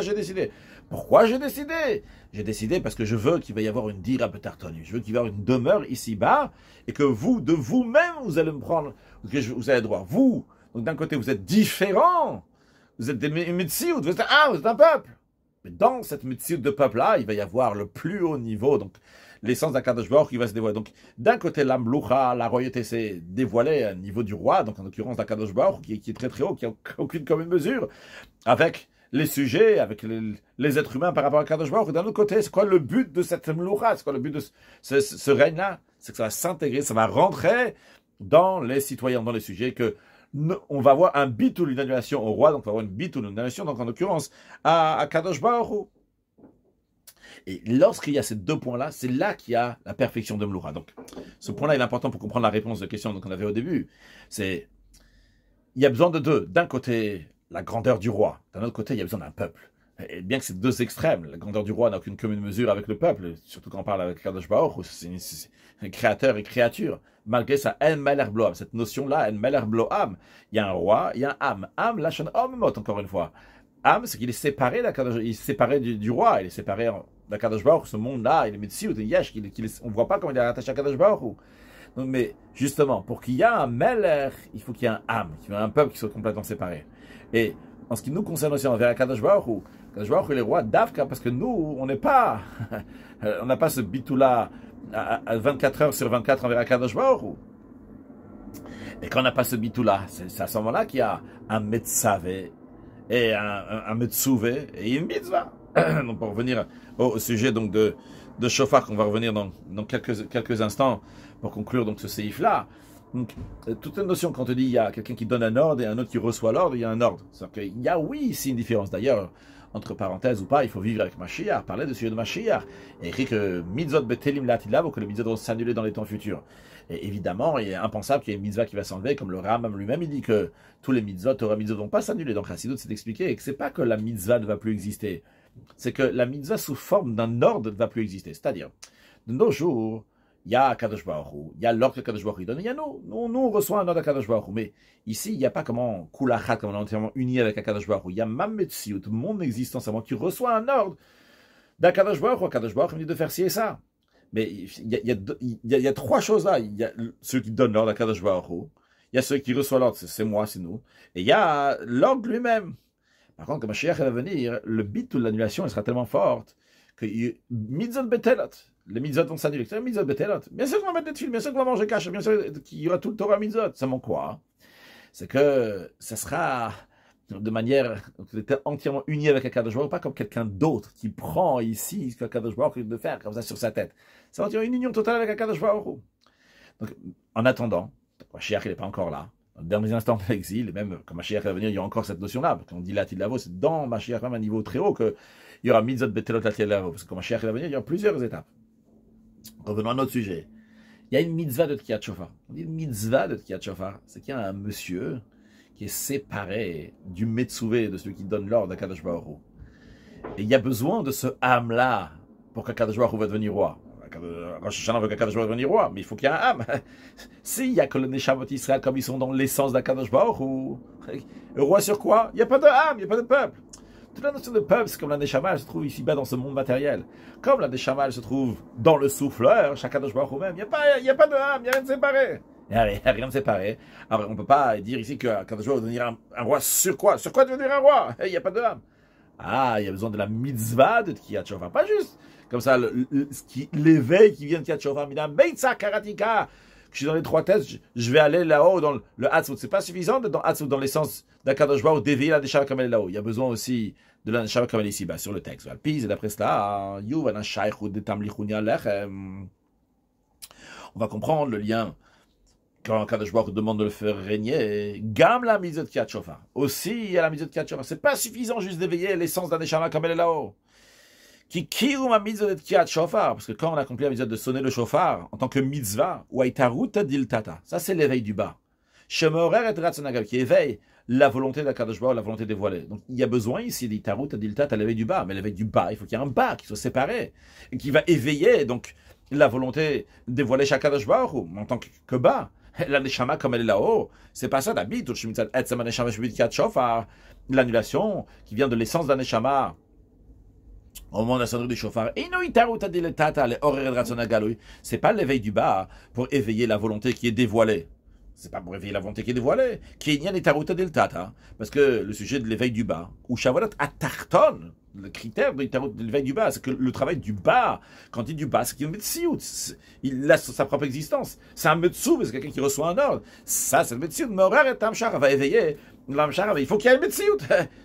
j'ai décidé. Pourquoi j'ai décidé? J'ai décidé parce que je veux qu'il va y avoir une dira betartoni. Je veux qu'il va y avoir une demeure ici-bas et que vous, de vous-même, vous allez me prendre, que vous allez droit. Vous, donc d'un côté, vous êtes différents. Vous êtes des médecins, vous êtes un peuple. Mais dans cette médecine de peuple-là, il va y avoir le plus haut niveau, donc l'essence d'Akadosh Baruch Hu qui va se dévoiler. Donc d'un côté, l'amloucha, la royauté s'est dévoilée à un niveau du roi, donc en l'occurrence d'Akadosh Baruch Hu qui est très très haut, qui n'a aucune commune mesure, avec les sujets, avec les êtres humains par rapport à Akadosh Baruch Hu. D'un autre côté, c'est quoi le but de cette amloucha? C'est quoi le but de ce règne-là? C'est que ça va s'intégrer, ça va rentrer dans les citoyens, dans les sujets, que on va avoir un bitul, une annulation au roi, donc on va avoir une bitul, une annulation, donc en l'occurrence à Kadosh Baruch Hu. Et lorsqu'il y a ces deux points-là, c'est là qu'il y a la perfection de Mloura. Donc ce point-là est important pour comprendre la réponse de la question qu'on avait au début. C'est, il y a besoin de deux. D'un côté, la grandeur du roi. D'un autre côté, il y a besoin d'un peuple. Et bien que c'est deux extrêmes, la grandeur du roi n'a aucune commune mesure avec le peuple, surtout quand on parle avec Kadosh Baruch Hu, c'est un créateur et créature. Malgré ça, En Melech Bloam, cette notion-là, En Melech Bloam, il y a un roi, il y a un Am. Am, Lachon Omimot, encore une fois. Am, c'est qu'il est séparé, il est séparé du roi, il est séparé d'Akadosh Baruch Hu, ce monde-là, il est Metsiout, il Yesh, on ne voit pas comment il est rattaché à Kadosh Baruch Hu. Donc, mais justement, pour qu'il y ait un Melech, il faut qu'il y ait un Am, qu'il y ait un peuple qui soit complètement séparé. Et en ce qui nous concerne aussi envers Kadosh Baruch Hu, Kadosh Baruch Hu est le roi d'Avka, parce que nous, on n'est pas, on n'a pas ce bitou-là à 24 heures sur 24 envers Kadosh Baruch Hu. Et quand on n'a pas ce bitou-là, c'est à ce moment-là qu'il y a un Metzavé et un Metzouvé et une Mitzvah. Donc pour revenir au sujet donc de Shofar, qu'on va revenir dans quelques instants pour conclure donc ce séif-là. Donc, toute la notion, quand on dit il y a quelqu'un qui donne un ordre et un autre qui reçoit l'ordre, il y a un ordre. C'est-à-dire qu'il y a, oui, ici une différence. D'ailleurs, entre parenthèses ou pas, il faut vivre avec Mashiach, parler du sujet de Mashiach. Et écrit que mitzvot betelim latilav, ou que les mitzvot vont s'annuler dans les temps futurs. Et évidemment, il est impensable qu'il y ait une mitzvah qui va s'enlever, comme le Rambam lui-même, il dit que tous les mitzvot, Torah mitzvot, ne vont pas s'annuler. Donc, Chassidut s'est expliqué, et que c'est pas que la mitzvah ne va plus exister. C'est que la mitzvah sous forme d'un ordre ne va plus exister. C'est-à-dire, de nos jours, il y a Kadosh Baruch Hu, il y a l'ordre que Kadosh Baruch Hu donne, il y a nous. Nous, on reçoit un ordre de Kadosh Baruch Hu. Mais ici, il n'y a pas comment Kulachat, comme on est entièrement uni avec Kadosh Baruch Hu. Il y a Mametziut, mon existence avant, qui reçoit un ordre d'Akadosh Baruch Hu. Kadosh Baruch Hu me dit de faire ci et ça. Mais il y a trois choses là. Il y a ceux qui donnent l'ordre à Kadosh Baruch Hu. Il y a ceux qui reçoivent l'ordre, c'est moi, c'est nous. Et il y a l'ordre lui-même. Par contre, quand Mashiach va venir, le bit ou l'annulation sera tellement forte que mitzvot betelot, les mitzvot vont s'annuler. C'est un mitzvot betelot. Bien sûr qu'on va mettre des tuiles, bien sûr qu'on va manger cash, bien sûr qu'il y aura tout le Torah mitzvot. Ça manque quoi? C'est que ça sera de manière entièrement unie avec Akadosh Baruch Hu, pas comme quelqu'un d'autre qui prend ici ce qu'Akadosh Baruch Hu de faire comme ça sur sa tête. Ça va être une union totale avec Akadosh Baruch Hu. Donc, en attendant, Mashiach il n'est pas encore là. Dans les derniers instants de l'exil, et même quand Mashiach va venir, il y a encore cette notion-là. Parce qu'on dit Latil Lavo, c'est dans Mashiach même un niveau très haut qu'il y aura Mitzvot Betelot Latil Lavo. Parce que quand Mashiach va venir, il y aura plusieurs étapes. Revenons à notre sujet. Il y a une mitzvah de Tkiyat Shofar. On dit une mitzvah de Tkiyat Shofar, c'est qu'il y a un monsieur qui est séparé du Metzouvé, de celui qui donne l'ordre à Kadosh Baruch Hu. Et il y a besoin de ce âme-là pour que Kadosh Baruch Hu va devenir roi. Rosh Hashanah veut qu'Akadosh Baruch Hu devienne roi, mais il faut qu'il y ait un âme. S'il y a que le Neshamot Israël comme ils sont dans l'essence d'Akadosh Baruch Hu, le roi sur quoi? Il n'y a pas de âme, il n'y a pas de peuple. Toute la notion de peuple, c'est comme la Neshama, elle se trouve ici-bas dans ce monde matériel. Comme la Neshama, elle se trouve dans le souffleur, chaque Kadosh Baruch Hu même, il n'y a pas de âme, il n'y a rien de séparé. Il n'y a rien de séparé. Alors on ne peut pas dire ici que Kadosh Baruch Hu va devenir un roi sur quoi? Sur quoi devenir un roi? Il n'y a pas de âme. Ah, il y a besoin de la mitzvah de Tkiyat Shofar, pas juste comme ça, l'éveil qui vient de Tkiyat Shofar, Midam Beitza Karatika, que je suis dans les trois têtes, je vais aller là-haut dans le Hatzvout. C'est pas suffisant d'être dans Hatzvout, dans l'essence d'Akadosh Baruch Hu, d'éveiller la Neshama comme elle est là-haut. Il y a besoin aussi de la Neshama comme elle est ici-bas, sur le texte. Et d'après cela, on va comprendre le lien quand Kadosh Baruch Hu demande de le faire régner, Gam la mitzvah de Tkiyat Shofar. Aussi, il y a la mitzvah de Tkiyat Shofar. C'est pas suffisant juste d'éveiller l'essence de la Neshama comme elle est là-haut. Qui kiru ma mitzvah de Tkiyat Shofar, parce que quand on accomplit la mitzvah de sonner le shofar en tant que mitzvah, ou aitaruta diltata, ça c'est l'éveil du bas. Shemorer et ratzonagal, qui éveille la volonté d'Akadosh Baruch Hu, la volonté dévoilée. Donc il y a besoin ici d'aitaruta diltata, l'éveil du bas, mais l'éveil du bas, il faut qu'il y ait un bas qui soit séparé, et qui va éveiller donc la volonté dévoilée chez Akadosh Baruch Hu, en tant que bas. La neshama comme elle est là-haut, c'est pas ça d'habitude. L'annulation qui vient de l'essence de la neshama au moment de la sonnerie du shofar. C'est pas l'éveil du bas pour éveiller la volonté qui est dévoilée. C'est pas pour éveiller la volonté qui est dévoilée. Parce que le sujet de l'éveil du bas, ou Shavalat Atarton, le critère de l'éveil du bas, c'est que le travail du bas, quand il dit du bas, c'est qu'il est Metsiout. Il laisse sa propre existence. C'est un Metsou, c'est quelqu'un qui reçoit un ordre. Ça, c'est le Metsiout. Morer et Tamshar va éveiller. Il faut qu'il y ait un Metsiout.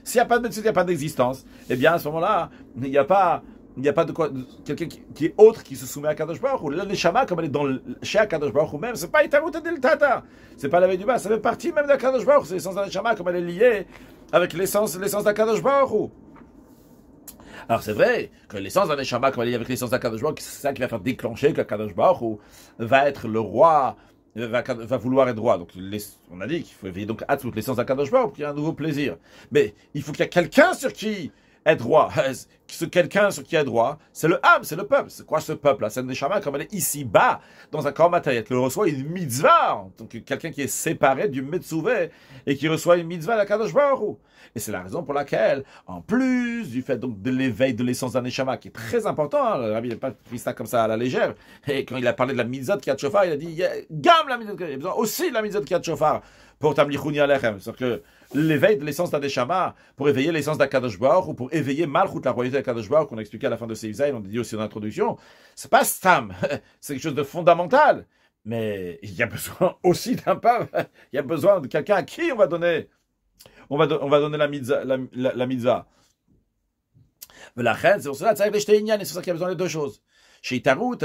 S'il n'y a pas de Metsiout, il n'y a pas d'existence. Eh bien, à ce moment-là, il n'y a pas de quoi, quelqu'un qui est autre qui se soumet à Kadosh Baruch Hu. La Neshama, comme elle est dans chez Kadosh Baruch Hu même, c'est pas Itaruta del Tata. C'est pas l'éveil du bas, ça fait partie même de Kadosh Baruch Hu. C'est l'essence de la Neshama, comme elle est liée avec l'essence de Kadosh Baruch Hu. Alors c'est vrai que l'essence d'un Neshama, comme elle est liée avec l'essence de Kadosh Baruch Hu, c'est ça qui va faire déclencher que Kadosh Baruch Hu va être le roi, va vouloir être roi. Donc on a dit qu'il faut éveiller donc à toute l'essence de Kadosh Baruch Hu pour qu'il y ait un nouveau plaisir. Mais il faut qu'il y ait quelqu'un sur qui être roi. Quelqu'un sur qui est droit, c'est le Ham, c'est le peuple. C'est quoi ce peuple-là? C'est une Neshama comme elle est ici-bas, dans un corps matériel, qui reçoit une mitzvah. Donc quelqu'un qui est séparé du Metzuvé et qui reçoit une mitzvah de la Kadosh Baruch Hu. Et c'est la raison pour laquelle, en plus du fait donc de l'éveil de l'essence d'un Neshama, qui est très important, hein, le Rabbi n'a pas pris ça comme ça à la légère, et quand il a parlé de la mitzvah de Kriyat Shofar, il a dit, il y a gamme la mitzvah, il y a besoin aussi de la mitzvah de Kriyat Shofar pour Tamlichuni Alechem. C'est-à-dire que l'éveil de l'essence d'un Neshama, pour éveiller l'essence d'Akadosh Baruch Hu, ou pour éveiller Malchut, la royauté d'Akadosh Baruch Hu, qu'on a expliqué à la fin de Seif Zayin, on a dit aussi en introduction, c'est pas Stam, c'est quelque chose de fondamental. Mais il y a besoin aussi d'un pape, il y a besoin de quelqu'un à qui on va donner donner la mitzvah. C'est pour cela, c'est pour ça qu'il y a besoin de deux choses. Chez Tarut,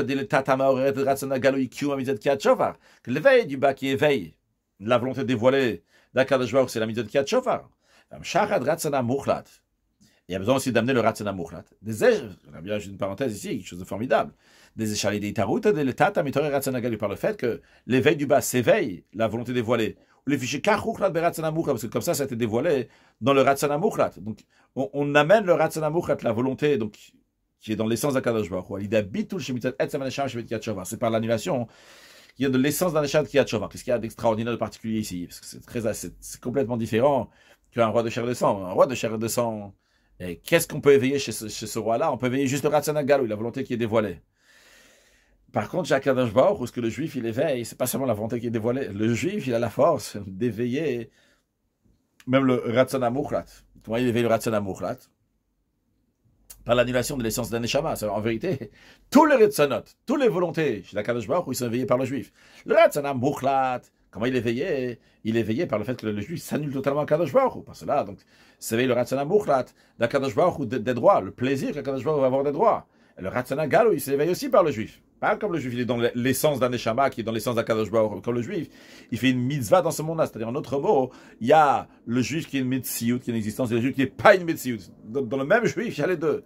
que l'éveil du bas qui éveille la volonté dévoilée d'Akadosh Baruch Hu, c'est la mitzvah de Kriyat Shofar. Il y a besoin aussi d'amener le Ratzana Mukhlat. J'ai une parenthèse ici, quelque chose de formidable. Des échalés des Tarut, par le fait que l'éveil du bas s'éveille, la volonté dévoilée. Les fichiers parce que comme ça a été dévoilé dans le Ratzana Mukhlat. Donc, on amène le Ratzana Mukhlat, la volonté, donc, qui est dans l'essence d'Akadosh Baruch Hu. C'est par l'annulation qu'il y a de l'essence d'un Neshama de Kriyat Shofar. Qu'est-ce qu'il y a d'extraordinaire, de particulier ici? Parce que c'est complètement différent qu'un roi de chair et de sang. Un roi de chair et de sang, qu'est-ce qu'on peut éveiller chez ce roi-là? On peut éveiller juste le Ratzana Galou, la volonté qui est dévoilée. Par contre, chez Akadosh Baruch Hu, ce que le juif il éveille, c'est pas seulement la volonté qui est dévoilée. Le juif, il a la force d'éveiller même le Ratzana Mukhlat. Comment il éveille le Ratzana Mukhlat? Par l'annulation de l'essence d'un Neshama. En vérité, tous les Ratzanot, toutes les volontés chez Akadosh Baruch Hu, ils sont éveillés par le juif. Le Ratzana Mukhlat, comment il est éveillé? Il est éveillé par le fait que le juif s'annule totalement à Akadosh Baruch Hu. Par cela, donc, s'éveille le Ratzana Mukhlat d'Akadosh Baruch Hu des droits, le plaisir qu'Akadosh Baruch Hu va avoir des droits. Et le Ratzana Galou, il s'éveille aussi par le juif. Pas comme le juif, il est dans l'essence d'un Neshama, qui est dans l'essence d'Akadosh Baruch Hu. Comme le juif, il fait une mitzvah dans ce monde-là. C'est-à-dire, en autre mot, il y a le juif qui est une mitzvah, qui est une existence, et le juif qui n'est pas une mitzvah. Dans le même juif, il y a les deux.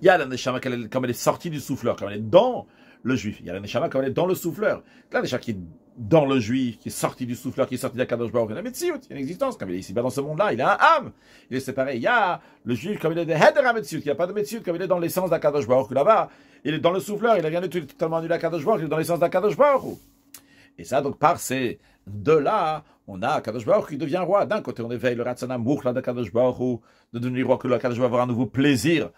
Il y a la Neshama comme elle est sortie du souffleur, comme elle est dans le juif. Il y a la Neshama comme elle est dans le souffleur. La Neshama qui est dans le juif, qui est sorti du souffleur, qui est sorti d'Akadosh Baruch Hu. Il y a la mitzvah, il y a une existence. Comme il est ici dans ce monde-là, il a un âme. Il est séparé. Il y a le juif comme il est de Heder mitzvah, il n'y a pas de mitzvah, comme il est dans l'essence d'Akadosh Baruch Hu là-bas. Il est dans le souffleur, il n'a rien du tout, il est totalement annulé à Akadosh Baruch Hu, il est dans l'essence d'Akadosh Baruch Hu. Et ça, donc, par ces deux-là, on a Akadosh Baruch Hu qui devient roi. D'un côté, on éveille le Ratzana Mukhlat d'Akadosh Baruch Hu, de devenir roi, que le Akadosh va avoir un nouveau plaisir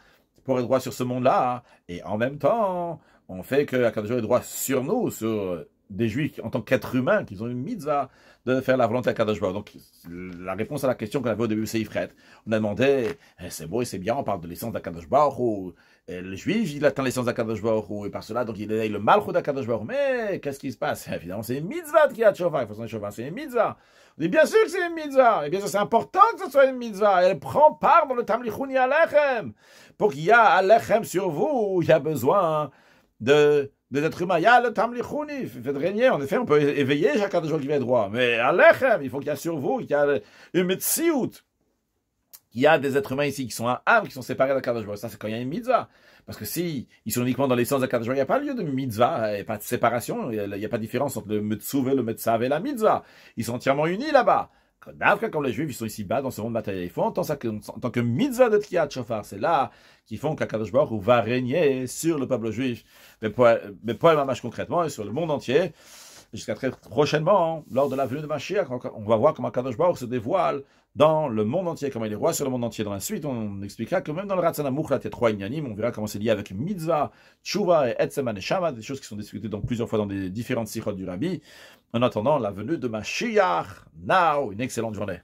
pour être roi sur ce monde-là. Et en même temps, on fait que Akadosh est droit sur nous, sur des juifs en tant qu'êtres humains, qui ont une mitzvah de faire la volonté d'Akadosh Baruch. Donc, la réponse à la question qu'on avait au début de Seif Ret, on a demandé, c'est beau et c'est bien, on parle de l'essence d'Akadosh Baruch Hu. Le juif, il atteint l'essence d'Akadosh Baruch Hu, et par cela, donc il éveille le malchut d'Akadosh Baruch Hu. Mais qu'est-ce qui se passe? Évidemment, c'est une mitzvah de Kriyat Shofar. Il faut s'en chauffer, c'est une mitzvah. On dit bien sûr que c'est une mitzvah, et bien sûr c'est important que ce soit une mitzvah. Elle prend part dans le Tamlichuni Alechem. Pour qu'il y a Alechem sur vous, il y a besoin des êtres humains. Il y a le Tamlichuni, faites régner. En effet, on peut éveiller chacun des gens qui va être droit. Mais Alechem, il faut qu'il y a sur vous, qu'il y a une mitziout. Il y a des êtres humains ici qui sont un âme, qui sont séparés d'Akadosh Baruch Hu. Ça, c'est quand il y a une mitzvah. Parce que si ils sont uniquement dans l'essence d'Akadosh Baruch Hu, il n'y a pas lieu de mitzvah, il n'y a pas de séparation, il n'y a pas de différence entre le mitzvah, le metzav et la mitzvah. Ils sont entièrement unis là-bas. Comme les juifs, ils sont ici-bas, dans ce monde matériel. Il faut entendre ça en tant que mitzvah de Kriyat Shofar. C'est là qu'ils font qu'Akadosh Baruch Hu va régner sur le peuple juif, mais pour le mamash concrètement, et sur le monde entier. Jusqu'à très prochainement, lors de la venue de Mashiach, on va voir comment Akadosh Baruch Hu se dévoile dans le monde entier, comment il est roi sur le monde entier. Dans la suite, on expliquera que même dans le Ratzana Mukhlat, il y a 3 inyanim, on verra comment c'est lié avec mitzvah, tshuva et etzem neshama, des choses qui sont discutées donc plusieurs fois dans des différentes sikhot du Rabbi. En attendant la venue de Mashiach, now, une excellente journée.